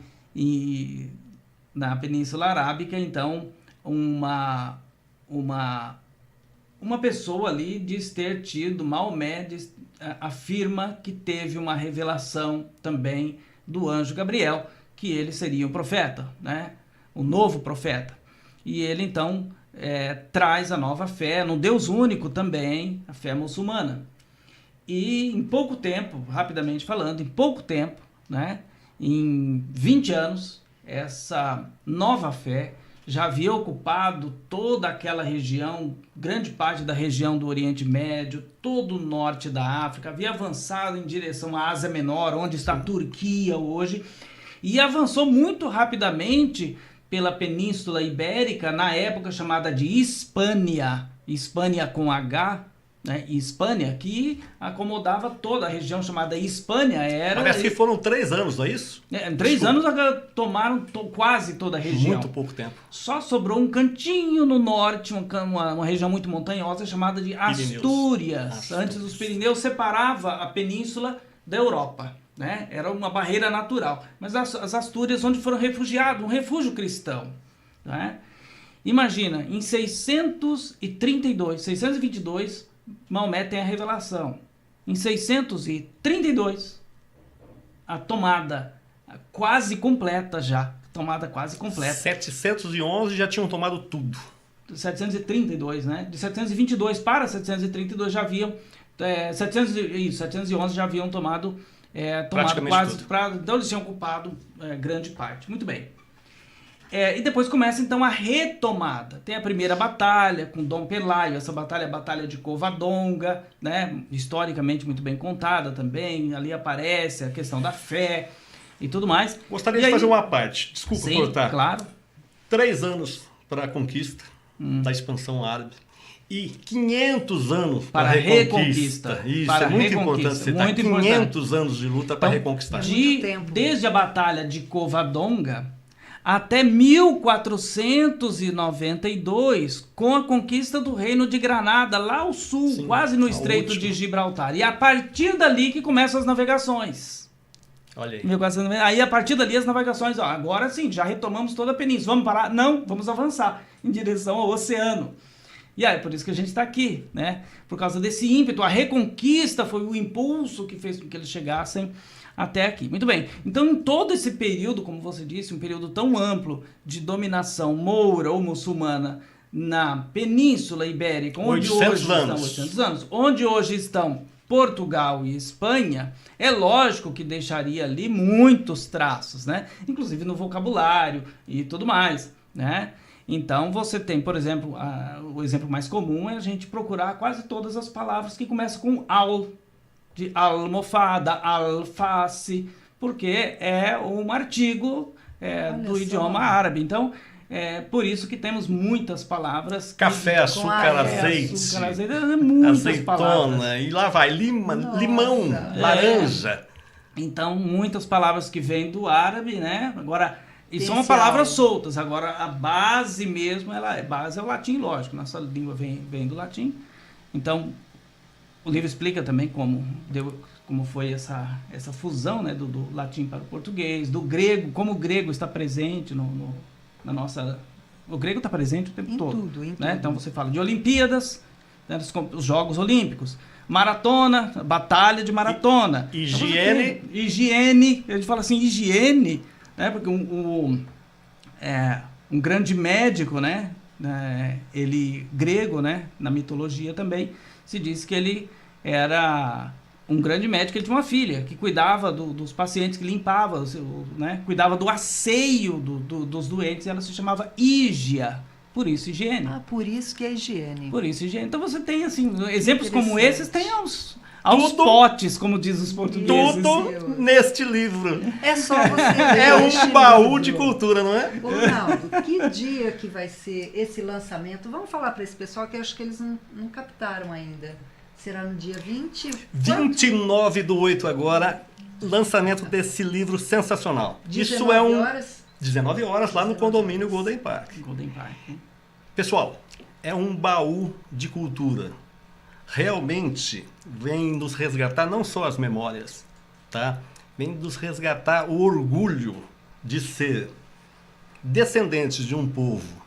na Península Arábica, então uma pessoa ali diz ter tido, Maomé afirma que teve uma revelação também do anjo Gabriel, que ele seria um profeta, né, o novo profeta. E ele então traz a nova fé, no Deus único também, a fé muçulmana. E em pouco tempo, rapidamente falando, né, em 20 anos, essa nova fé já havia ocupado toda aquela região, grande parte da região do Oriente Médio, todo o norte da África, havia avançado em direção à Ásia Menor, onde está a Turquia hoje, e avançou muito rapidamente pela Península Ibérica, na época chamada de Hispânia, Hispânia com H, né? Hispânia, que acomodava toda a região chamada Hispânia. Parece que foram 3 anos, não é isso? Em 3 anos tomaram quase toda a região. Muito pouco tempo. Só sobrou um cantinho no norte, uma região muito montanhosa chamada de Astúrias. Antes dos Pirineus, separava a península da Europa, né? Era uma barreira natural. Mas as Astúrias, onde foram refugiados, um refúgio cristão, né? Imagina, em 622, Maomé tem a revelação. Em 632, a tomada quase completa já. Tomada quase completa. 711 já tinham tomado tudo. 732, né? De 722 para 732 já haviam... 711 já haviam tomado quase... Então eles tinham ocupado grande parte. Muito bem. E depois começa então a retomada. Tem a primeira batalha com Dom Pelaio, essa batalha é a Batalha de Covadonga, né? Historicamente muito bem contada também. Ali aparece a questão da fé e tudo mais. Gostaria de fazer uma parte, desculpa cortar. Claro. 3 anos para a conquista da expansão árabe e 500 anos para a reconquista. Isso para é muito importante citar. Muito 500 anos de luta para reconquistar. Desde a Batalha de Covadonga até 1492, com a conquista do Reino de Granada, lá ao sul, sim, quase no Estreito de Gibraltar. E a partir dali que começam as navegações. Olha aí. Aí a partir dali as navegações, agora sim, já retomamos toda a península. Vamos parar? Não, vamos avançar em direção ao oceano. E aí, por isso que a gente está aqui, né? Por causa desse ímpeto, a reconquista foi o impulso que fez com que eles chegassem até aqui. Muito bem. Então, em todo esse período, como você disse, um período tão amplo de dominação moura ou muçulmana na Península Ibérica, onde hoje estão 800 anos, onde hoje estão Portugal e Espanha, é lógico que deixaria ali muitos traços, né? Inclusive no vocabulário e tudo mais, né? Então, você tem, por exemplo, o exemplo mais comum é a gente procurar quase todas as palavras que começam com al, de almofada, alface, porque é um artigo do idioma árabe. Então, por isso que temos muitas palavras. Café, açúcar, azeite, muitas azeitona, palavras. E lá vai, limão, laranja. Então, muitas palavras que vêm do árabe, né? Agora, E são palavras soltas. Agora, a base mesmo, base é o latim, lógico. Nossa língua vem do latim. Então, o livro explica também como foi essa fusão, né, do latim para o português, do grego, como o grego está presente na nossa... O grego está presente o tempo todo. Em né? tudo. Então, você fala de Olimpíadas, né, os Jogos Olímpicos, maratona, batalha de maratona. Higiene. Então, higiene, a gente fala assim, higiene, né, porque um grande médico, né, ele grego, né, na mitologia também, se diz que ele era um grande médico. Ele tinha uma filha que cuidava dos pacientes, que limpava, né, cuidava do asseio dos doentes, e ela se chamava Ígia, por isso higiene. Por isso que é higiene. Por isso higiene. Então você tem, assim, exemplos como esses, tem aos Tudo, potes, como diz os portugueses. Tudo neste livro. É só você ler É este um baú livro. de cultura, não é? Ô, Ronaldo, que dia que vai ser esse lançamento? Vamos falar para esse pessoal que eu acho que eles não captaram ainda. Será no dia 20? 29/8 agora, lançamento desse livro sensacional. 19 horas? 19 horas lá no condomínio Golden Park. Golden Park. Pessoal, é um baú de cultura. Realmente vem nos resgatar não só as memórias, tá? Vem nos resgatar o orgulho de ser descendentes de um povo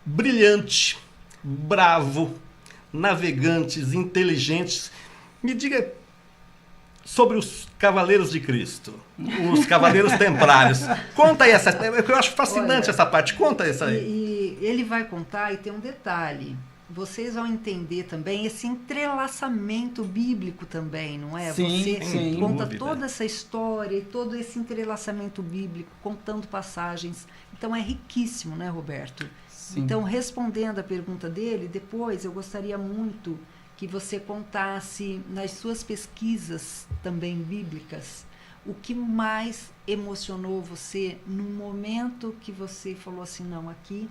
brilhante, bravo, navegantes, inteligentes. Me diga sobre os Cavaleiros de Cristo, os Cavaleiros Templários. Conta aí essa, eu acho fascinante. Olha, essa parte. Conta essa aí. E ele vai contar, e tem um detalhe. Vocês vão entender também esse entrelaçamento bíblico também, não é? Sim, você sim, conta toda essa história e todo esse entrelaçamento bíblico, contando passagens. Então é riquíssimo, né, Roberto? Sim. Então, respondendo a pergunta dele, depois eu gostaria muito que você contasse nas suas pesquisas também bíblicas o que mais emocionou você no momento que você falou assim, não, aqui,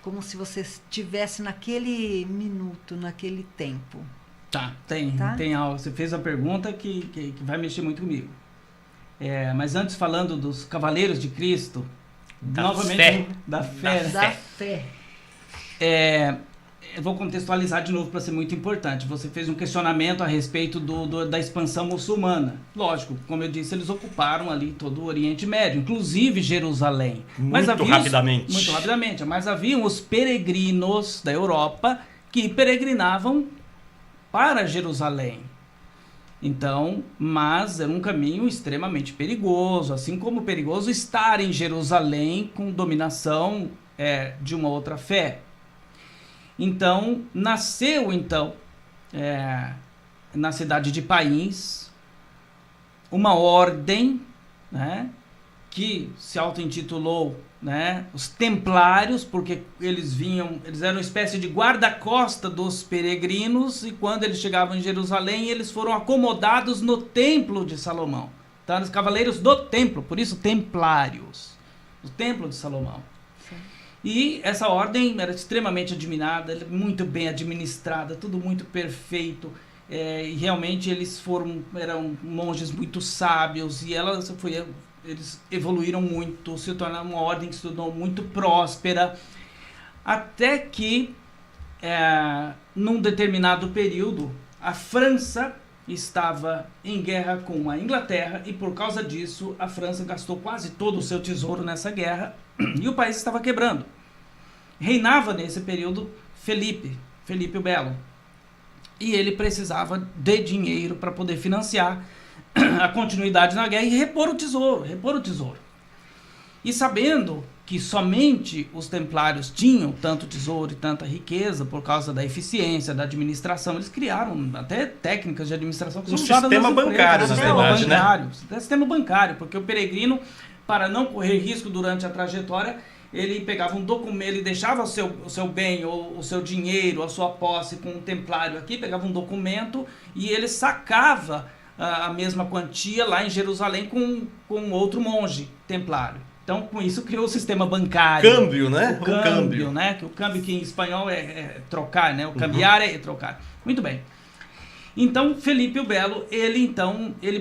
como se você estivesse naquele minuto, naquele tempo. Tem algo. Você fez a pergunta que vai mexer muito comigo. Mas antes, falando dos Cavaleiros de Cristo, da fé. Eu vou contextualizar de novo para ser muito importante. Você fez um questionamento a respeito da expansão muçulmana. Lógico, como eu disse, eles ocuparam ali todo o Oriente Médio, inclusive Jerusalém. Muito rapidamente. Mas haviam os peregrinos da Europa que peregrinavam para Jerusalém. Então, mas era um caminho extremamente perigoso, assim como perigoso estar em Jerusalém com dominação de uma outra fé. Então, nasceu na cidade de País uma ordem, né, que se auto-intitulou, né, os Templários, porque eles eram uma espécie de guarda-costa dos peregrinos, e quando eles chegavam em Jerusalém, eles foram acomodados no Templo de Salomão. Então, os Cavaleiros do Templo, por isso Templários, do Templo de Salomão. E essa ordem era extremamente admirada, muito bem administrada, tudo muito perfeito. E realmente eles eram monges muito sábios, e eles evoluíram muito, se tornaram uma ordem que se tornou muito próspera, até que, num determinado período, a França estava em guerra com a Inglaterra, e por causa disso a França gastou quase todo o seu tesouro nessa guerra, e o país estava quebrando. Reinava nesse período Felipe o Belo, e ele precisava de dinheiro para poder financiar a continuidade na guerra e repor o tesouro. E sabendo que somente os templários tinham tanto tesouro e tanta riqueza por causa da eficiência da administração, eles criaram até técnicas de administração que são usadas nas empresas. Sistema bancário, porque o peregrino, para não correr risco durante a trajetória, ele pegava um documento, ele deixava o seu bem, ou o seu dinheiro, a sua posse com um templário aqui, pegava um documento e ele sacava a mesma quantia lá em Jerusalém com outro monge templário. Então, com isso, criou o sistema bancário. Câmbio, né? O câmbio, né? O câmbio que em espanhol é trocar, né? O cambiar é trocar. Muito bem. Então, Felipe o Belo, ele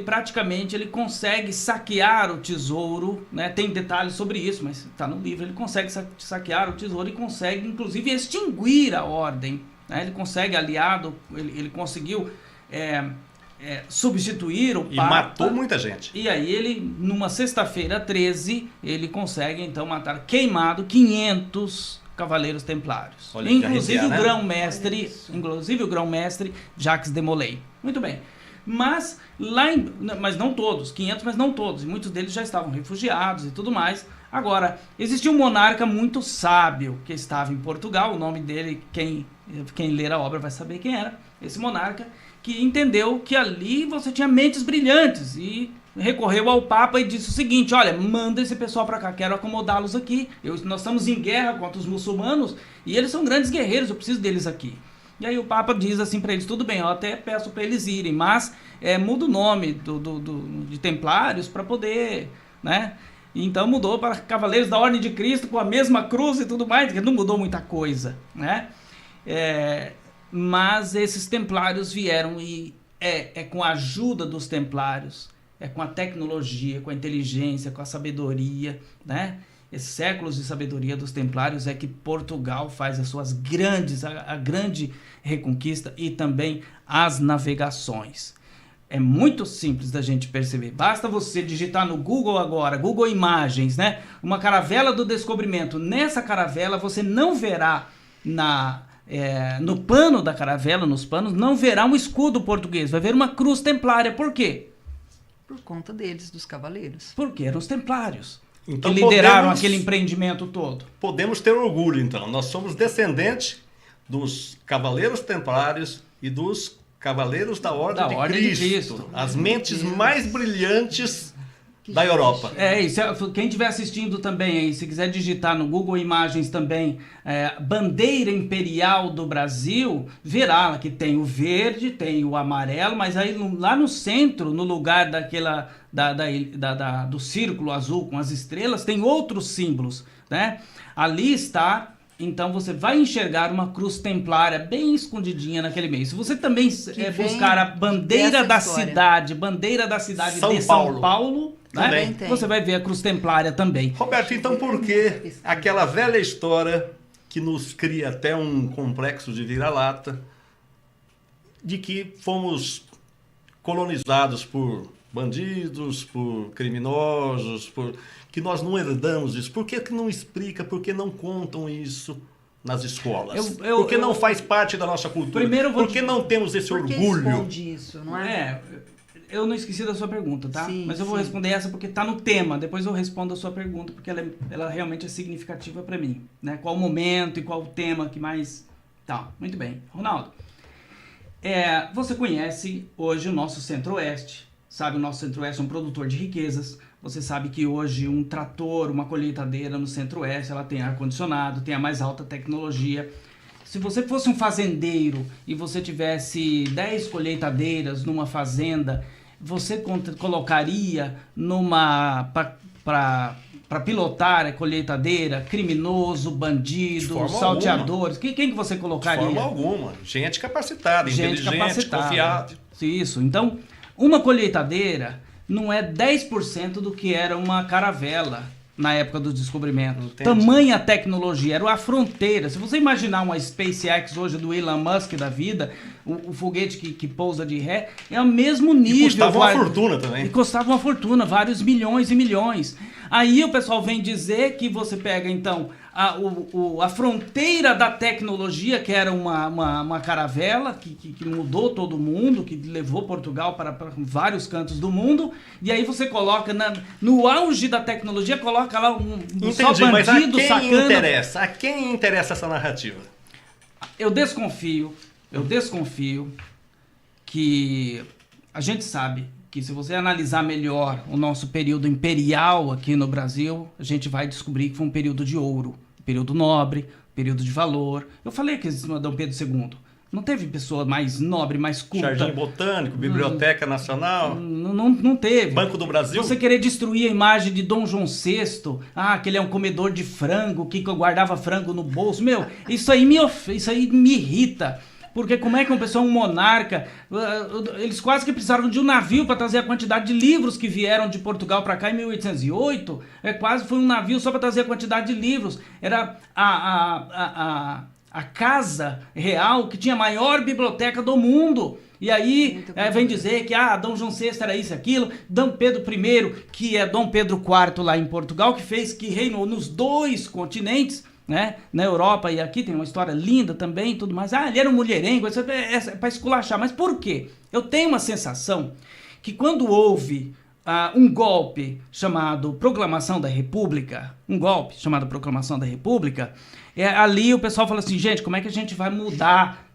praticamente consegue saquear o tesouro, né? Tem detalhes sobre isso, mas está no livro. Ele consegue saquear o tesouro e consegue, inclusive, extinguir a ordem, né? Ele consegue ele conseguiu substituir o Papa. E matou muita gente. E aí ele, numa sexta-feira 13, ele consegue, então, matar queimado 500 Cavaleiros Templários. Olha, inclusive o né? grão-mestre Jacques de Molay. Muito bem. Mas mas não todos, 500, mas não todos. E muitos deles já estavam refugiados e tudo mais. Agora, existia um monarca muito sábio que estava em Portugal. O nome dele, quem ler a obra vai saber quem era. Esse monarca que entendeu que ali você tinha mentes brilhantes e recorreu ao Papa e disse o seguinte: olha, manda esse pessoal para cá, quero acomodá-los aqui. Nós estamos em guerra contra os muçulmanos e eles são grandes guerreiros, eu preciso deles aqui. E aí o Papa diz assim para eles: tudo bem, eu até peço para eles irem, mas muda o nome de Templários para poder, né? Então mudou para Cavaleiros da Ordem de Cristo com a mesma cruz e tudo mais, que não mudou muita coisa, né? Mas esses Templários vieram e com a ajuda dos Templários, com a tecnologia, com a inteligência, com a sabedoria, né? Esses séculos de sabedoria dos Templários é que Portugal faz as suas a grande reconquista e também as navegações. É muito simples da gente perceber. Basta você digitar no Google agora, Google Imagens, né? Uma caravela do descobrimento. Nessa caravela você não verá no pano da caravela, nos panos, não verá um escudo português. Vai ver uma cruz templária. Por quê? Por conta deles, dos cavaleiros. Porque eram os templários Então, que lideraram aquele empreendimento todo. Podemos ter orgulho, então. Nós somos descendentes dos Cavaleiros Templários e dos Cavaleiros da Ordem de Cristo. As mentes mais brilhantes da Europa. Quem estiver assistindo também aí, se quiser digitar no Google Imagens também, bandeira imperial do Brasil, verá que tem o verde, tem o amarelo, mas aí lá no centro, no lugar daquela do círculo azul com as estrelas, tem outros símbolos, né? Ali está. Então você vai enxergar uma cruz templária bem escondidinha naquele meio. Se você também buscar a bandeira da cidade de São Paulo, né? Você vai ver a cruz templária também. Roberto, então por que aquela velha história que nos cria até um complexo de vira-lata de que fomos colonizados por bandidos, por criminosos, que nós não herdamos isso? Por que não explica, por que não contam isso nas escolas? Por que não faz parte da nossa cultura? Por que não temos esse orgulho? Por que esconde isso, não é? Eu não esqueci da sua pergunta, tá? Sim, mas eu vou responder essa porque tá no tema. Depois eu respondo a sua pergunta porque ela realmente é significativa para mim, né? Qual o momento e qual o tema que mais... Tá, muito bem. Ronaldo, você conhece hoje o nosso Centro-Oeste. Sabe, o nosso Centro-Oeste é um produtor de riquezas. Você sabe que hoje um trator, uma colheitadeira no Centro-Oeste, ela tem ar-condicionado, tem a mais alta tecnologia. Se você fosse um fazendeiro e você tivesse 10 colheitadeiras numa fazenda, você colocaria para pilotar a colheitadeira criminoso, bandido, salteadores? Quem que você colocaria? De forma alguma. Gente capacitada, inteligente, confiável. Isso. Então, uma colheitadeira não é 10% do que era uma caravela na época do descobrimento. Entendi. Tamanha tecnologia, era a fronteira. Se você imaginar uma SpaceX hoje do Elon Musk da vida, o foguete que pousa de ré, é o mesmo nível. E custava uma fortuna também. E custava uma fortuna, vários milhões e milhões. Aí o pessoal vem dizer que você pega, então, a fronteira da tecnologia, que era uma caravela que mudou todo mundo, que levou Portugal para vários cantos do mundo, e aí você coloca no auge da tecnologia, coloca lá só bandido, mas a quem sacana. interessa? A quem interessa essa narrativa? Eu desconfio que a gente sabe que se você analisar melhor o nosso período imperial aqui no Brasil, a gente vai descobrir que foi um período de ouro, período nobre, período de valor. Eu falei que existe Dom Pedro II. Não teve pessoa mais nobre, mais culta. Jardim Botânico, Biblioteca Nacional. Não teve. Banco do Brasil. Você querer destruir a imagem de Dom João VI, que ele é um comedor de frango, que guardava frango no bolso. Meu, isso aí me irrita. Porque como é que uma pessoa, um monarca, eles quase que precisaram de um navio para trazer a quantidade de livros que vieram de Portugal para cá em 1808. Quase foi um navio só para trazer a quantidade de livros. Era a casa real que tinha a maior biblioteca do mundo. E aí vem dizer que Dom João VI era isso e aquilo, Dom Pedro I, que é Dom Pedro IV lá em Portugal, que reinou nos 2 continentes, né? Na Europa e aqui, tem uma história linda também, tudo mais. Ele era um mulherengo, isso é para esculachar. Mas por quê? Eu tenho uma sensação que quando houve um golpe chamado Proclamação da República, ali o pessoal fala assim, gente, como é que a gente vai mudar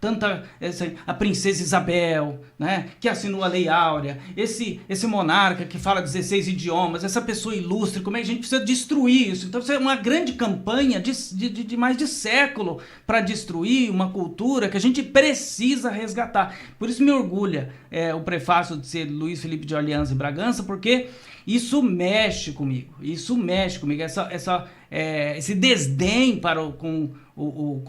a princesa Isabel, né, que assinou a Lei Áurea, esse monarca que fala 16 idiomas, essa pessoa ilustre, como é que a gente precisa destruir isso? Então isso é uma grande campanha de mais de século para destruir uma cultura que a gente precisa resgatar. Por isso me orgulha o prefácio de ser Luiz Felipe de Orleans e Bragança, porque isso mexe comigo, esse desdém com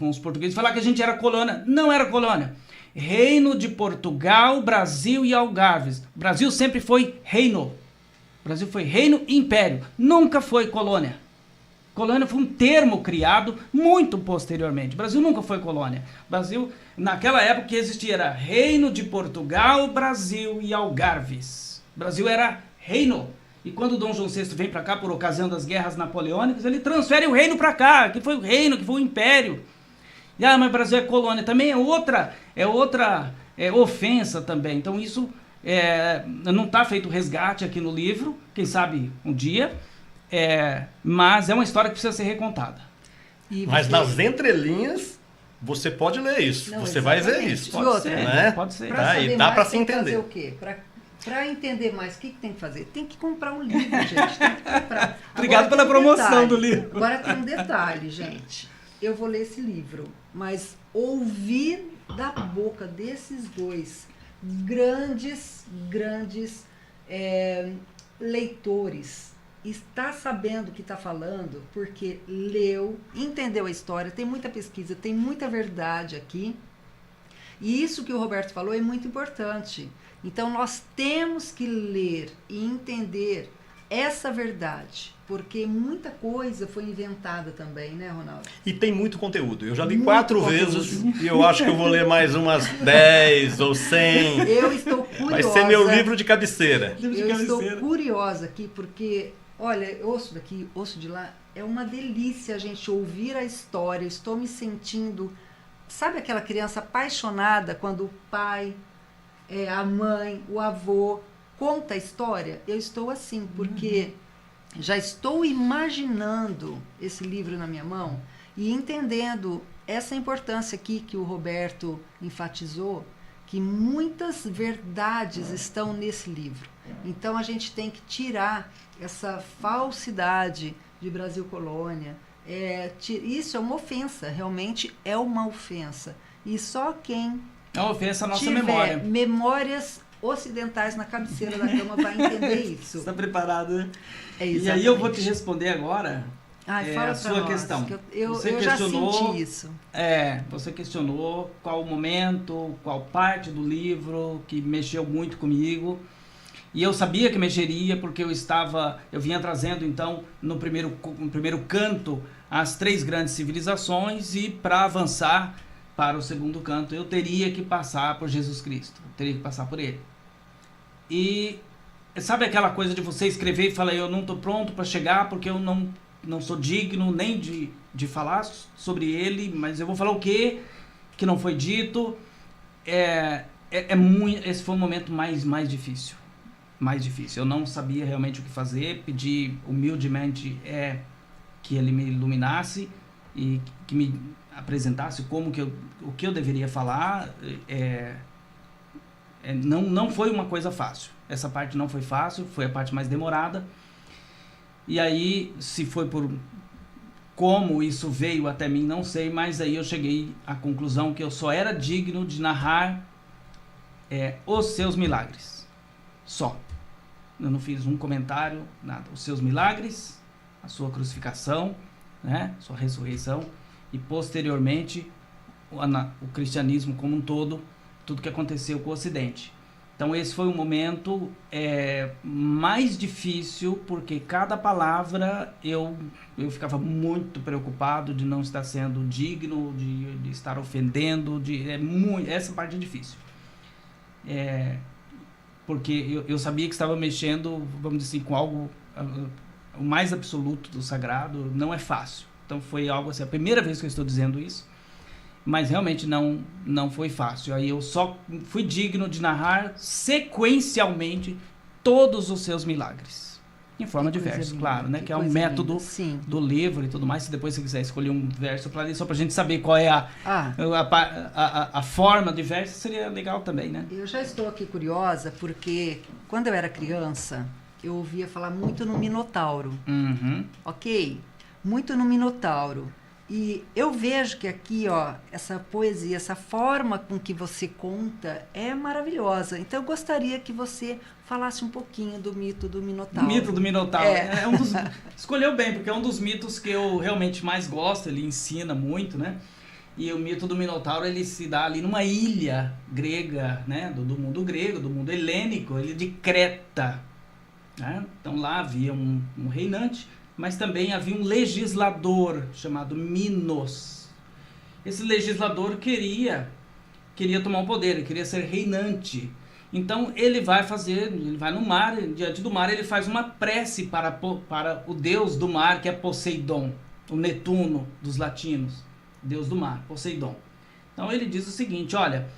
os portugueses, falar que a gente era colônia. Não era colônia. Reino de Portugal, Brasil e Algarves. O Brasil sempre foi reino. O Brasil foi reino e império. Nunca foi colônia. Colônia foi um termo criado muito posteriormente. O Brasil nunca foi colônia. O Brasil, naquela época que existia, era Reino de Portugal, Brasil e Algarves. O Brasil era reino. E quando Dom João VI vem para cá por ocasião das guerras napoleônicas, ele transfere o reino para cá, que foi o reino, que foi o império. Mas o Brasil é colônia. Também é outra ofensa também. Então isso não está feito resgate aqui no livro, quem sabe um dia, mas é uma história que precisa ser recontada. Mas nas entrelinhas, você pode ler isso, você vai ver isso. Pode ser, né? Pode ser. E dá para se entender. Fazer o quê? Para entender mais, o que tem que fazer? Tem que comprar um livro, gente. Tem que comprar. Obrigado pela promoção do livro. Agora tem um detalhe, gente. Eu vou ler esse livro, mas ouvir da boca desses 2 grandes leitores, está sabendo o que está falando, porque leu, entendeu a história, tem muita pesquisa, tem muita verdade aqui. E isso que o Roberto falou é muito importante. Então, nós temos que ler e entender essa verdade, porque muita coisa foi inventada também, né, Ronaldo? E tem muito conteúdo. Eu já li 4 vezes e eu acho que eu vou ler mais umas 10 ou 100. Eu estou curiosa. Vai ser meu livro de cabeceira. Estou curiosa aqui, porque, olha, ouço daqui, ouço de lá, é uma delícia a gente ouvir a história. Eu estou me sentindo, sabe aquela criança apaixonada quando o pai... a mãe, o avô, conta a história? Eu estou assim, porque já estou imaginando esse livro na minha mão e entendendo essa importância aqui que o Roberto enfatizou, que muitas verdades estão nesse livro. Então a gente tem que tirar essa falsidade de Brasil Colônia. Isso é uma ofensa, realmente é uma ofensa. E só quem é uma ofensa à nossa tiver memória. Memórias ocidentais na cabeceira da cama vai entender isso. Você está preparado, né? E aí eu vou te responder agora fala a sua nós, questão. Que eu você já senti isso. Você questionou qual momento, qual parte do livro que mexeu muito comigo. E eu sabia que mexeria, porque eu vinha trazendo, então, no primeiro canto, as 3 grandes civilizações, e para avançar para o segundo canto, eu teria que passar por Jesus Cristo. Eu teria que passar por ele. E sabe aquela coisa de você escrever e falar, eu não estou pronto para chegar, porque eu não sou digno nem de falar sobre ele, mas eu vou falar o quê que não foi dito. Esse foi o momento mais difícil. Mais difícil. Eu não sabia realmente o que fazer, pedi humildemente que ele me iluminasse e que me apresentasse o que eu deveria falar. Não foi uma coisa fácil. Essa parte não foi fácil, foi a parte mais demorada. E aí, se foi por como isso veio até mim, não sei, mas aí eu cheguei à conclusão que eu só era digno de narrar os seus milagres. Só. Eu não fiz um comentário, nada. Os seus milagres, a sua crucificação, né, sua ressurreição, e posteriormente o cristianismo como um todo, tudo que aconteceu com o Ocidente. Então esse foi um momento mais difícil, porque cada palavra eu ficava muito preocupado de não estar sendo digno, de estar ofendendo, essa parte é difícil. Porque eu sabia que estava mexendo, vamos dizer assim, com algo o mais absoluto do sagrado, não é fácil. Então foi algo assim, a primeira vez que eu estou dizendo isso, mas realmente não foi fácil. Aí eu só fui digno de narrar sequencialmente todos os seus milagres. Em forma de verso, claro, né? Que é um método do livro e tudo mais. Se depois você quiser escolher um verso para ler, só para a gente saber qual é a forma de verso, seria legal também, né? Eu já estou aqui curiosa, porque quando eu era criança, eu ouvia falar muito no Minotauro. Uhum. Ok? Muito no Minotauro. E eu vejo que aqui, ó, essa poesia, essa forma com que você conta é maravilhosa. Então eu gostaria que você falasse um pouquinho do mito do Minotauro. O mito do Minotauro. Escolheu bem, porque é um dos mitos que eu realmente mais gosto, ele ensina muito, né? E o mito do Minotauro, ele se dá ali numa ilha grega, né? Do mundo grego, do mundo helênico, ilha de Creta, né? Então lá havia um reinante, mas também havia um legislador chamado Minos. Esse legislador queria tomar o poder, ele queria ser reinante. Então ele vai no mar, diante do mar ele faz uma prece para o deus do mar, que é Poseidon, o Netuno dos latinos, deus do mar, Poseidon. Então ele diz o seguinte, olha,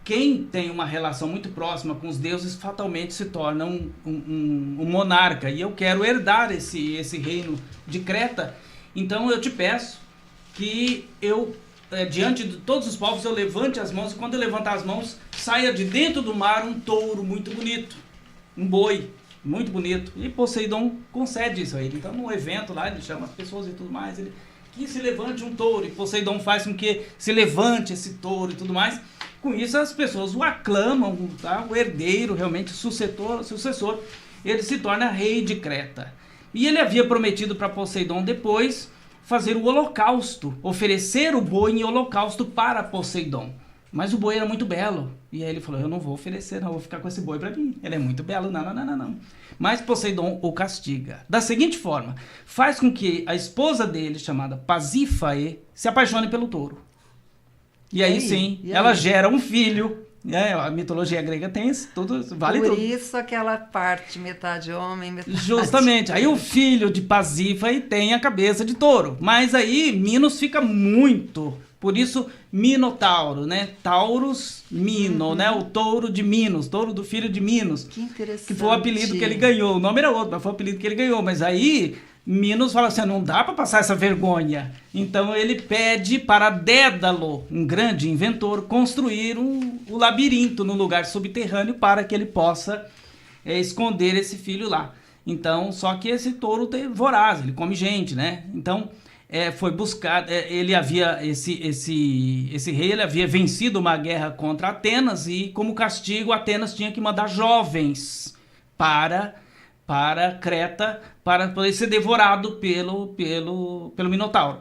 quem tem uma relação muito próxima com os deuses fatalmente se torna um monarca. E eu quero herdar esse reino de Creta. Então eu te peço que diante de todos os povos, eu levante as mãos. E quando eu levantar as mãos, saia de dentro do mar um touro muito bonito. Um boi muito bonito. E Poseidon concede isso a ele. Então no evento lá, ele chama as pessoas e tudo mais. Que se levante um touro. E Poseidon faz com que se levante esse touro e tudo mais. Com isso as pessoas o aclamam, tá? O herdeiro, realmente o sucessor, ele se torna rei de Creta. E ele havia prometido para Poseidon depois fazer o holocausto, oferecer o boi em holocausto para Poseidon. Mas o boi era muito belo. E aí ele falou, eu não vou oferecer, não, vou ficar com esse boi para mim. Ele é muito belo, não. Mas Poseidon o castiga. Da seguinte forma, faz com que a esposa dele, chamada Pasífae, se apaixone pelo touro. E aí sim, ela gera um filho. A mitologia grega tem isso, vale tudo. Por isso aquela parte, metade homem, metade... Justamente. Aí o filho de Pasífae tem a cabeça de touro. Mas aí Minos fica muito... Por isso, Minotauro, né? Taurus Mino, né? O touro de Minos, touro do filho de Minos. Que interessante. Que foi o apelido que ele ganhou. O nome era outro, mas foi o apelido que ele ganhou. Mas aí... Minos fala assim, não dá para passar essa vergonha. Então ele pede para Dédalo, um grande inventor, construir o labirinto no lugar subterrâneo para que ele possa esconder esse filho lá. Então, só que esse touro é voraz, ele come gente, né? Então, foi buscar, ele havia, esse rei, ele havia vencido uma guerra contra Atenas e, como castigo, Atenas tinha que mandar jovens para Creta, para poder ser devorado pelo Minotauro.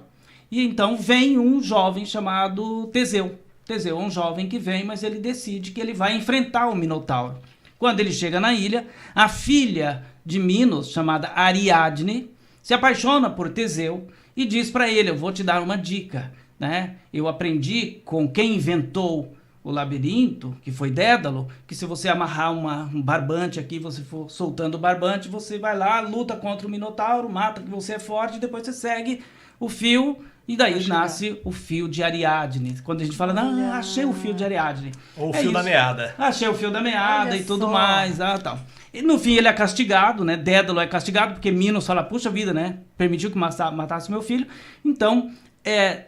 E então vem um jovem chamado Teseu. Teseu é um jovem que vem, mas ele decide que ele vai enfrentar o Minotauro. Quando ele chega na ilha, a filha de Minos, chamada Ariadne, se apaixona por Teseu e diz para ele, eu vou te dar uma dica, né? Eu aprendi com quem inventou o labirinto, que foi Dédalo, que se você amarrar um barbante aqui, você for soltando o barbante, você vai lá, luta contra o Minotauro, mata que você é forte, depois você segue o fio, e daí nasce o fio de Ariadne. Quando a gente fala, não, achei o fio de Ariadne. Ou o fio da meada. Achei o fio da meada e tudo mais, tal. E no fim ele é castigado, né? Dédalo é castigado, porque Minos fala, puxa vida, né? Permitiu que matasse meu filho. Então,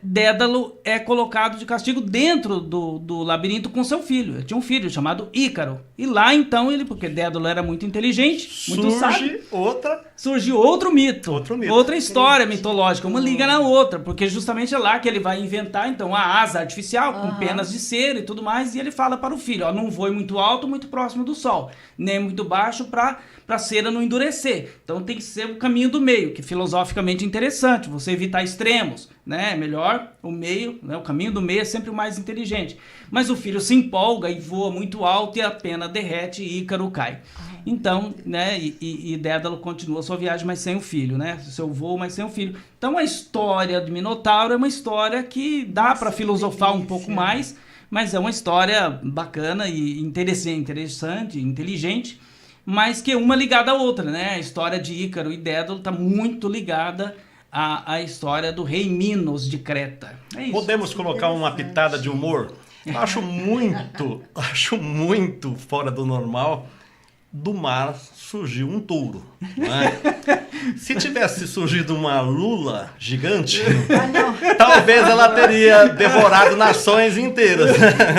Dédalo é colocado de castigo dentro do labirinto com seu filho. Ele tinha um filho chamado Ícaro. E lá, então, porque Dédalo era muito inteligente, muito sábio. Surge outra surgiu outro mito, Outro mito. outra história mitológica, uma liga na outra, porque justamente é lá que ele vai inventar, então, a asa artificial com penas de cera e tudo mais, e ele fala para o filho, ó, não voe muito alto, muito próximo do sol, nem muito baixo para a cera não endurecer. Então tem que ser o caminho do meio, que filosoficamente é interessante, você evitar extremos, né? Melhor o meio, né? O caminho do meio é sempre o mais inteligente. Mas o filho se empolga e voa muito alto e a pena derrete e Ícaro cai. Então, né, e Dédalo continua a sua viagem, mas sem o filho, né? Seu voo, mas sem o filho. Então a história do Minotauro é uma história que dá para filosofar um pouco mais, mas é uma história bacana e interessante, inteligente, mas que é uma ligada à outra, né? A história de Ícaro e Dédalo está muito ligada à história do rei Minos de Creta. É isso. Podemos colocar uma pitada de humor? Eu acho muito fora do normal. Do mar surgiu um touro, né? Se tivesse surgido uma lula gigante, talvez ela teria devorado nações inteiras.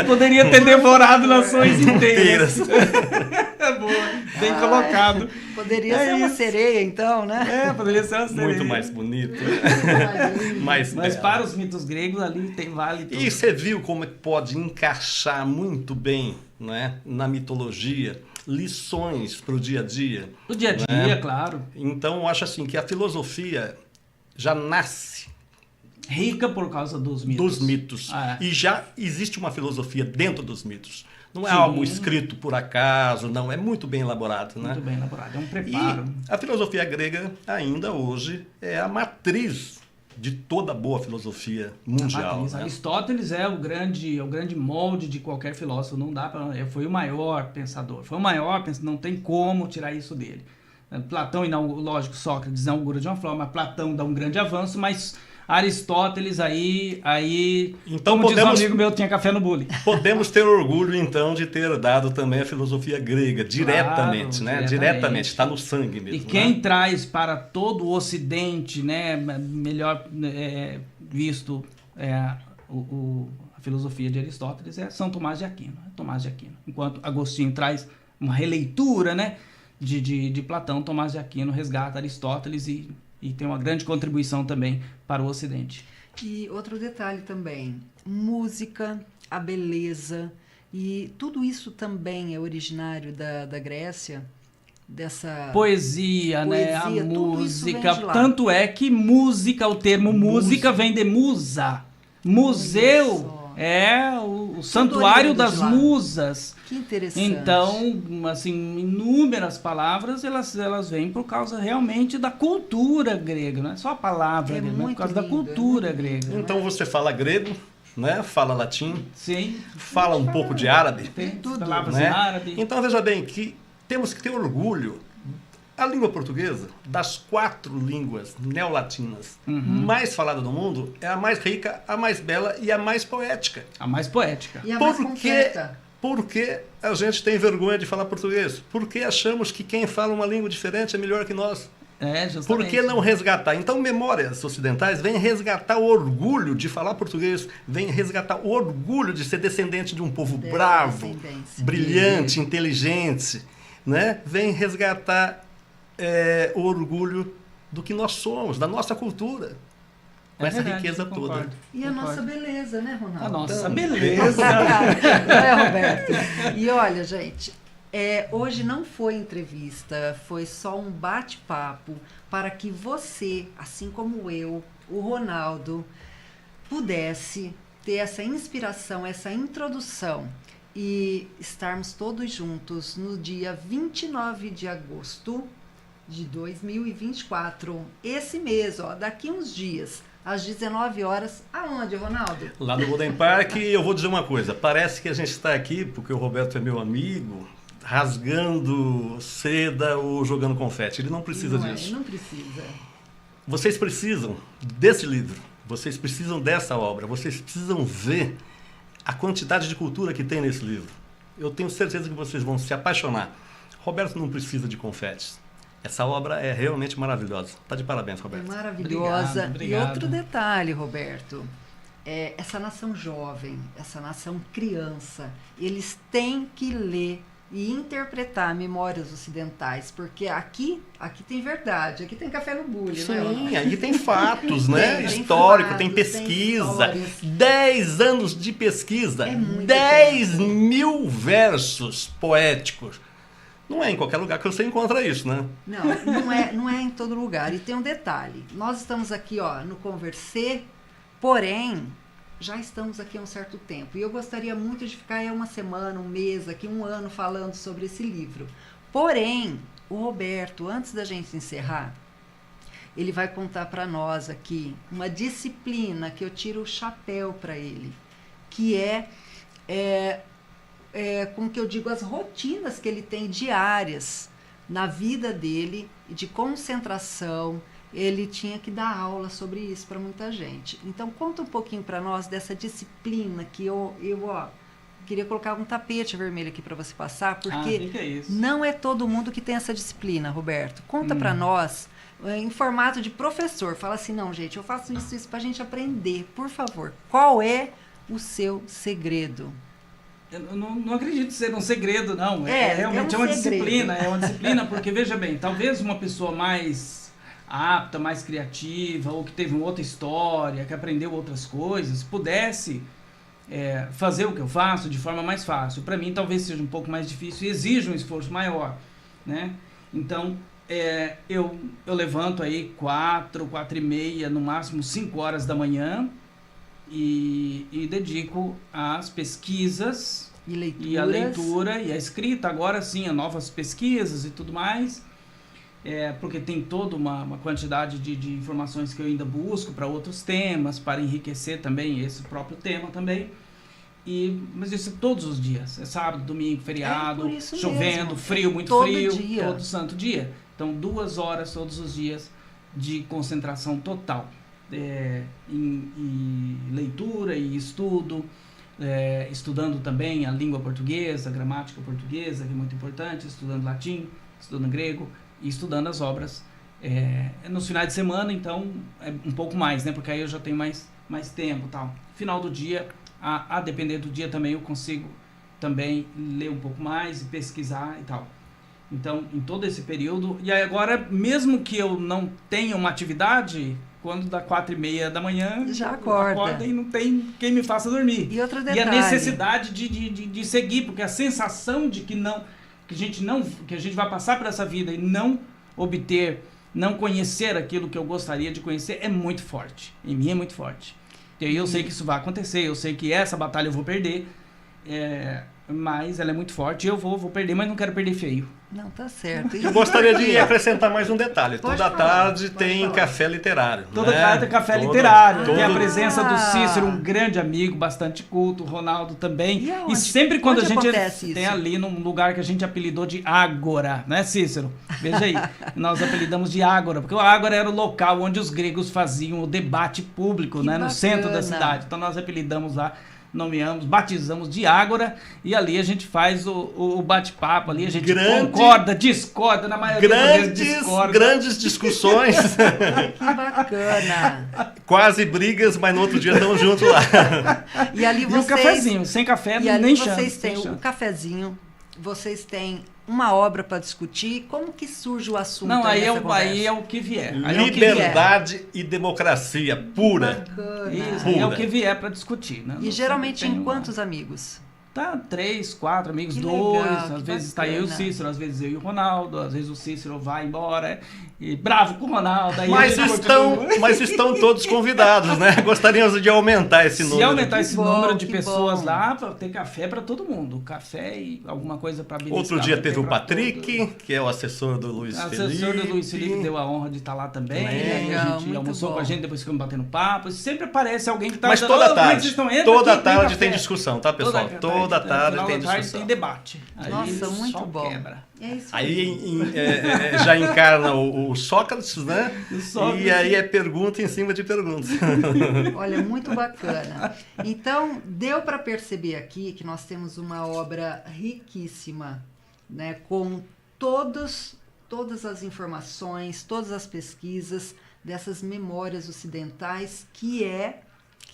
Poderia ter devorado nações inteiras. Boa, bem colocado. Poderia ser uma sereia, então, né? Poderia ser uma sereia. Muito mais bonito. Mas para os mitos gregos ali vale tudo. E você viu como pode encaixar muito bem, né, na mitologia, lições para o dia a dia. O dia a dia, né? Claro. Então, eu acho assim que a filosofia já nasce rica por causa dos mitos. Dos mitos. E já existe uma filosofia dentro dos mitos. Não é algo escrito por acaso, não. É muito bem elaborado, né? Muito bem elaborado. É um preparo. E a filosofia grega, ainda hoje, é a matriz de toda boa filosofia mundial. Né? Aristóteles é o grande molde de qualquer filósofo. Não dá para, foi o maior pensador. Foi o maior pensador, não tem como tirar isso dele. Platão, lógico, Sócrates inaugura de uma forma, Platão dá um grande avanço, mas Aristóteles então, como diz um amigo meu, tinha café no bule. Podemos ter orgulho, então, de ter dado também a filosofia grega, diretamente, né? Diretamente, está no sangue mesmo. E quem traz para todo o Ocidente, né, melhor visto a filosofia de Aristóteles é São Tomás de Aquino. Enquanto Agostinho traz uma releitura, né, de Platão, Tomás de Aquino resgata Aristóteles e tem uma grande contribuição também para o Ocidente. E outro detalhe também, música, a beleza, e tudo isso também é originário da Grécia, dessa poesia, né? A música, tanto é que música, o termo música vem de musa. Museu é o santuário das musas. Que interessante. Então, assim, inúmeras palavras, elas vêm por causa realmente da cultura grega, não é só a palavra grega, mas por causa da cultura grega. Então você fala grego, né? Fala latim, sim, fala um pouco de árabe, tem tudo, palavras em árabe. Então veja bem que temos que ter orgulho. A língua portuguesa, das 4 línguas neolatinas mais faladas do mundo, é a mais rica, a mais bela e a mais poética. A mais poética. E a mais completa. Por que a gente tem vergonha de falar português? Porque achamos que quem fala uma língua diferente é melhor que nós. Justamente. Por que não resgatar? Então, Memórias Ocidentais vem resgatar o orgulho de falar português, vem resgatar o orgulho de ser descendente de um povo bravo, brilhante, inteligente, né? Vem resgatar o orgulho do que nós somos, da nossa cultura. Com essa riqueza toda. E a nossa beleza, né, Ronaldo? A nossa beleza. Não é, Roberto? E olha, gente, hoje não foi entrevista, foi só um bate-papo para que você, assim como eu, o Ronaldo, pudesse ter essa inspiração, essa introdução e estarmos todos juntos no dia 29 de agosto de 2024. Esse mês, daqui uns dias, às 19 horas, aonde, Ronaldo? Lá no Golden Park. E eu vou dizer uma coisa, parece que a gente está aqui, porque o Roberto é meu amigo, rasgando seda ou jogando confete. Ele não precisa disso. Ele não precisa. Vocês precisam desse livro, vocês precisam dessa obra, vocês precisam ver a quantidade de cultura que tem nesse livro. Eu tenho certeza que vocês vão se apaixonar. Roberto não precisa de confetes. Essa obra é realmente maravilhosa. Está de parabéns, Roberto. É maravilhosa. Obrigado. E outro detalhe, Roberto, essa nação jovem, essa nação criança, eles têm que ler e interpretar memórias ocidentais, porque aqui tem verdade, aqui tem café no bule, né? Sim, aqui tem fatos, né? Tem Histórico, fatos, tem pesquisa. tem histórias. 10 anos de pesquisa, É muito 10 tempo. mil versos poéticos. Não é em qualquer lugar que você encontra isso, né? Não é em todo lugar. E tem um detalhe, nós estamos aqui, ó, no Conversê, porém, já estamos aqui há um certo tempo. E eu gostaria muito de ficar aí uma semana, um mês, aqui um ano falando sobre esse livro. Porém, o Roberto, antes da gente encerrar, ele vai contar para nós aqui uma disciplina que eu tiro o chapéu para ele, que como que eu digo, as rotinas que ele tem diárias na vida dele, de concentração. Ele tinha que dar aula sobre isso para muita gente. Então, conta um pouquinho para nós dessa disciplina que eu queria colocar um tapete vermelho aqui para você passar, porque que é isso? não é todo mundo que tem essa disciplina, Roberto. Conta para nós, em formato de professor. Fala assim, não, gente, eu faço isso para a gente aprender. Por favor, qual é o seu segredo? Eu não acredito ser um segredo, não. Realmente é um uma segredo. disciplina. É uma disciplina, porque, veja bem, talvez uma pessoa mais apta, mais criativa, ou que teve uma outra história, que aprendeu outras coisas, pudesse fazer o que eu faço de forma mais fácil. Para mim, talvez seja um pouco mais difícil e exija um esforço maior, né? Então, eu levanto aí 4h30, no máximo 5 horas da manhã, e dedico às pesquisas e à leitura e à escrita, agora sim, a novas pesquisas e tudo mais, porque tem toda uma quantidade de informações que eu ainda busco para outros temas, para enriquecer também esse próprio tema também. Mas isso é todos os dias, é sábado, domingo, feriado, chovendo, mesmo. frio, muito todo frio, dia. todo santo dia. Então 2 horas todos os dias de concentração total. Em leitura e estudo, estudando também a língua portuguesa, a gramática portuguesa, que é muito importante, estudando latim, estudando grego e estudando as obras nos finais de semana. Então é um pouco mais, né? Porque aí eu já tenho mais tempo, tal. Final do dia, a depender do dia também, eu consigo também ler um pouco mais e pesquisar e tal. Então, em todo esse período, e aí agora, mesmo que eu não tenha uma atividade, quando dá 4h30 da manhã, já acorda e não tem quem me faça dormir. E outro detalhe. E a necessidade de seguir, porque a sensação de que a gente vai passar por essa vida e não conhecer aquilo que eu gostaria de conhecer é muito forte. Em mim é muito forte. E aí eu sei que isso vai acontecer, eu sei que essa batalha eu vou perder, mas ela é muito forte, eu vou perder, mas não quero perder feio. Não, tá certo. Eu gostaria de acrescentar mais um detalhe. Pode Toda falar, tarde tem falar. café literário. Toda né? tarde tem café literário. Tem a todo- presença do Cícero, um grande amigo, bastante culto, o Ronaldo também. E aonde? E sempre quando Onde a gente acontece tem isso? ali num lugar que a gente apelidou de Ágora, né, Cícero? Veja aí, nós apelidamos de Ágora, porque o Ágora era o local onde os gregos faziam o debate público, Que né, no centro da bacana. cidade. Então nós apelidamos lá, nomeamos, batizamos de Ágora, e ali a gente faz o bate-papo, ali a gente concorda, discorda, na maioria das vezes discorda. Grandes discussões, Que bacana. quase brigas, mas no outro dia estamos juntos lá. E ali E o vocês... cafezinho, sem café E ali nem vocês chance. têm nem o chance. cafezinho, vocês têm uma obra para discutir. Como que surge o assunto? Não, aí nessa conversa? é o que vier. Aí é o que vier. Liberdade e democracia pura. Bacana. Isso, aí é o Pura. que vier para discutir, né? E Não geralmente sempre tem em uma- quantos amigos? Tá 3, 4 amigos, Que 2, legal, às que vezes tá eu e o bacana. Cícero, às vezes eu e o Ronaldo, às vezes o Cícero vai embora e bravo com o Ronaldo. Aí Mas ele continua. estão todos convidados, né? Gostaríamos de aumentar esse número. Se aumentar aqui. esse bom, número de que pessoas bom. lá, pra ter café para todo mundo. Café e alguma coisa para beliscar. Outro dia vai teve ter o pra Patrick, todo. que é o assessor do Luiz Felipe. Assessor do Luiz Felipe deu a honra de estar lá também. Legal, A gente muito almoçou bom. com a gente, depois ficamos batendo papo. Sempre aparece alguém que tá Mas dizendo, toda como é que tarde, vocês estão? Entra toda aqui, tem tarde café. tem discussão, tá, pessoal? Toda no tarde final tem da tarde discussão. tem debate. Aí Nossa, muito só bom. quebra. É isso Aí já encarna o Sócrates, né? O Sócrates. E aí é pergunta em cima de pergunta. Olha, muito bacana. Então, deu para perceber aqui que nós temos uma obra riquíssima, né, com todas as informações, todas as pesquisas dessas memórias ocidentais, que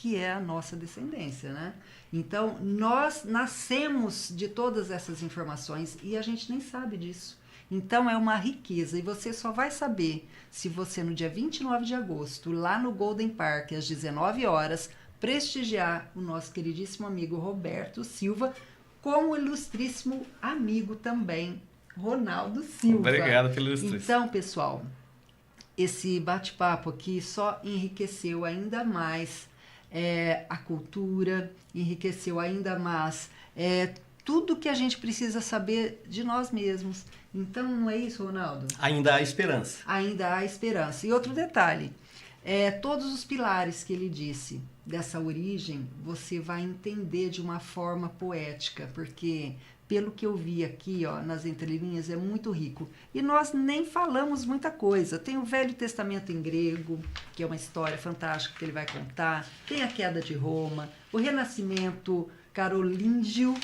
que é a nossa descendência, né? Então, nós nascemos de todas essas informações e a gente nem sabe disso. Então, é uma riqueza. E você só vai saber se você, no dia 29 de agosto, lá no Golden Park, às 19 horas, prestigiar o nosso queridíssimo amigo Roberto Silva, com o ilustríssimo amigo também, Ronaldo Silva. Obrigado pelo ilustríssimo. Então, pessoal, esse bate-papo aqui só enriqueceu ainda mais a cultura, enriqueceu ainda mais tudo que a gente precisa saber de nós mesmos. Então, não é isso, Ronaldo? Ainda há esperança. Ainda há esperança. E outro detalhe, todos os pilares que ele disse dessa origem, você vai entender de uma forma poética, porque pelo que eu vi aqui, ó, nas entrelinhas, é muito rico. E nós nem falamos muita coisa. Tem o Velho Testamento em grego, que é uma história fantástica que ele vai contar. Tem a queda de Roma, o Renascimento carolíngio,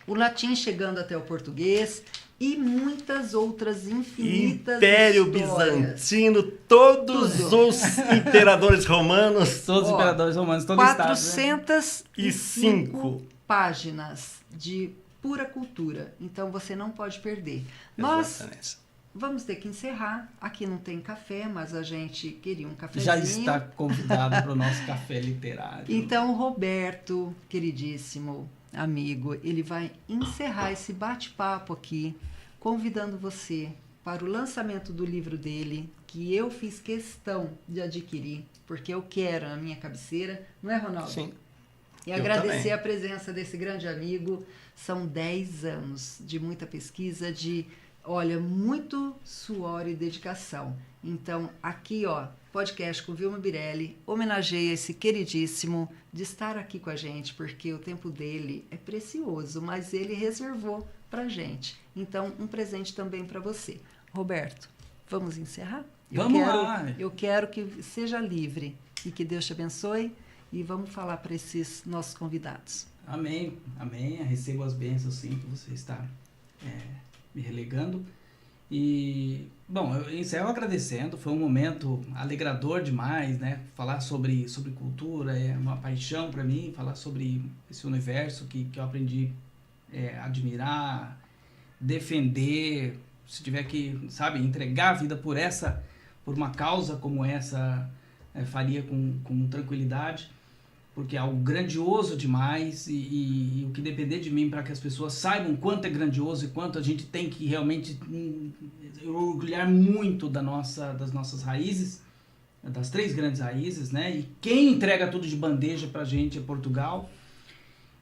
o latim chegando até o português e muitas outras infinitas Império histórias. Bizantino, todos os imperadores romanos. Todos os imperadores romanos, todo o estado, né? 405 páginas de pura cultura. Então, você não pode perder. Nós Exatamente. vamos ter que encerrar. Aqui não tem café, mas a gente queria um cafezinho. Já está convidado para o nosso café literário. Então, o Roberto, queridíssimo amigo, ele vai encerrar esse bate-papo aqui, convidando você para o lançamento do livro dele, que eu fiz questão de adquirir, porque eu quero na minha cabeceira. Não é, Ronaldo? Sim. E Eu agradecer também. a presença desse grande amigo. São 10 anos de muita pesquisa, de, olha, muito suor e dedicação. Então, aqui, ó, podcast com Vilma Birelli, homenageia esse queridíssimo de estar aqui com a gente, porque o tempo dele é precioso, mas ele reservou pra gente. Então, um presente também para você. Roberto, vamos encerrar? Vamos lá. Eu quero que seja livre e que Deus te abençoe. E vamos falar para esses nossos convidados. Amém, amém. Recebo as bênçãos, sim, que você está me relegando. E, bom, eu encerro agradecendo. Foi um momento alegrador demais, né? Falar sobre cultura é uma paixão para mim. Falar sobre esse universo que eu aprendi a admirar, defender. Se tiver que, sabe, entregar a vida por uma causa como essa, faria com tranquilidade. Porque é algo grandioso demais e o que depender de mim para que as pessoas saibam quanto é grandioso e quanto a gente tem que realmente orgulhar muito das nossas raízes, das 3 grandes raízes, né? E quem entrega tudo de bandeja para a gente é Portugal,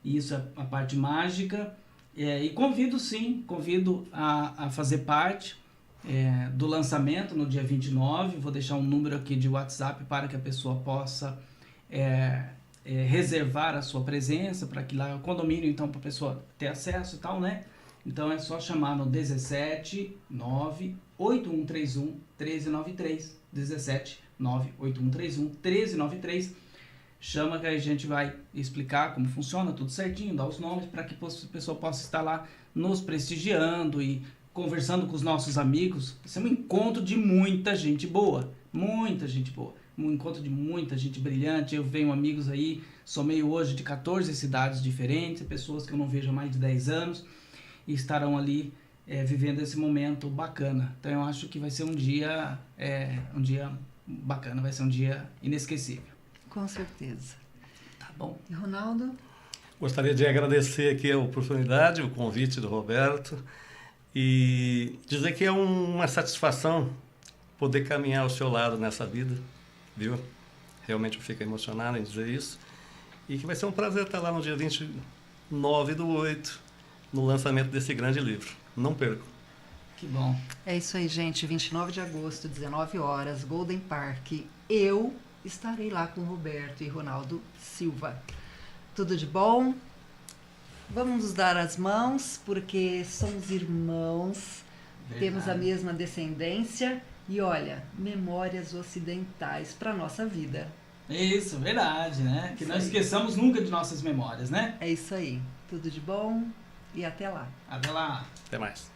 e isso é a parte mágica. E convido a fazer parte do lançamento no dia 29, vou deixar um número aqui de WhatsApp para que a pessoa possa... reservar a sua presença para que lá é o condomínio, então, para a pessoa ter acesso e tal, né? Então é só chamar no 17 9 8131 1393, 17 9 8131 1393. Chama que a gente vai explicar como funciona, tudo certinho, dar os nomes para que a pessoa possa estar lá nos prestigiando e conversando com os nossos amigos. Isso é um encontro de muita gente boa, um encontro de muita gente brilhante. Eu venho amigos aí, somei hoje de 14 cidades diferentes, pessoas que eu não vejo há mais de 10 anos e estarão ali vivendo esse momento bacana. Então eu acho que vai ser um dia bacana, vai ser um dia inesquecível. Com certeza. Tá bom. E Ronaldo? Gostaria de agradecer aqui a oportunidade, o convite do Roberto e dizer que é uma satisfação poder caminhar ao seu lado nessa vida. Viu? Realmente eu fico emocionado em dizer isso. E que vai ser um prazer estar lá no dia 29/8, no lançamento desse grande livro. Não percam. Que bom. É isso aí, gente. 29 de agosto, 19 horas, Golden Park. Eu estarei lá com Roberto e Ronaldo Silva. Tudo de bom? Vamos nos dar as mãos, porque somos irmãos, temos a mesma descendência. E olha, memórias ocidentais para nossa vida. Isso, verdade, né? Que não esqueçamos nunca de nossas memórias, né? É isso aí. Tudo de bom e até lá. Até lá. Até mais.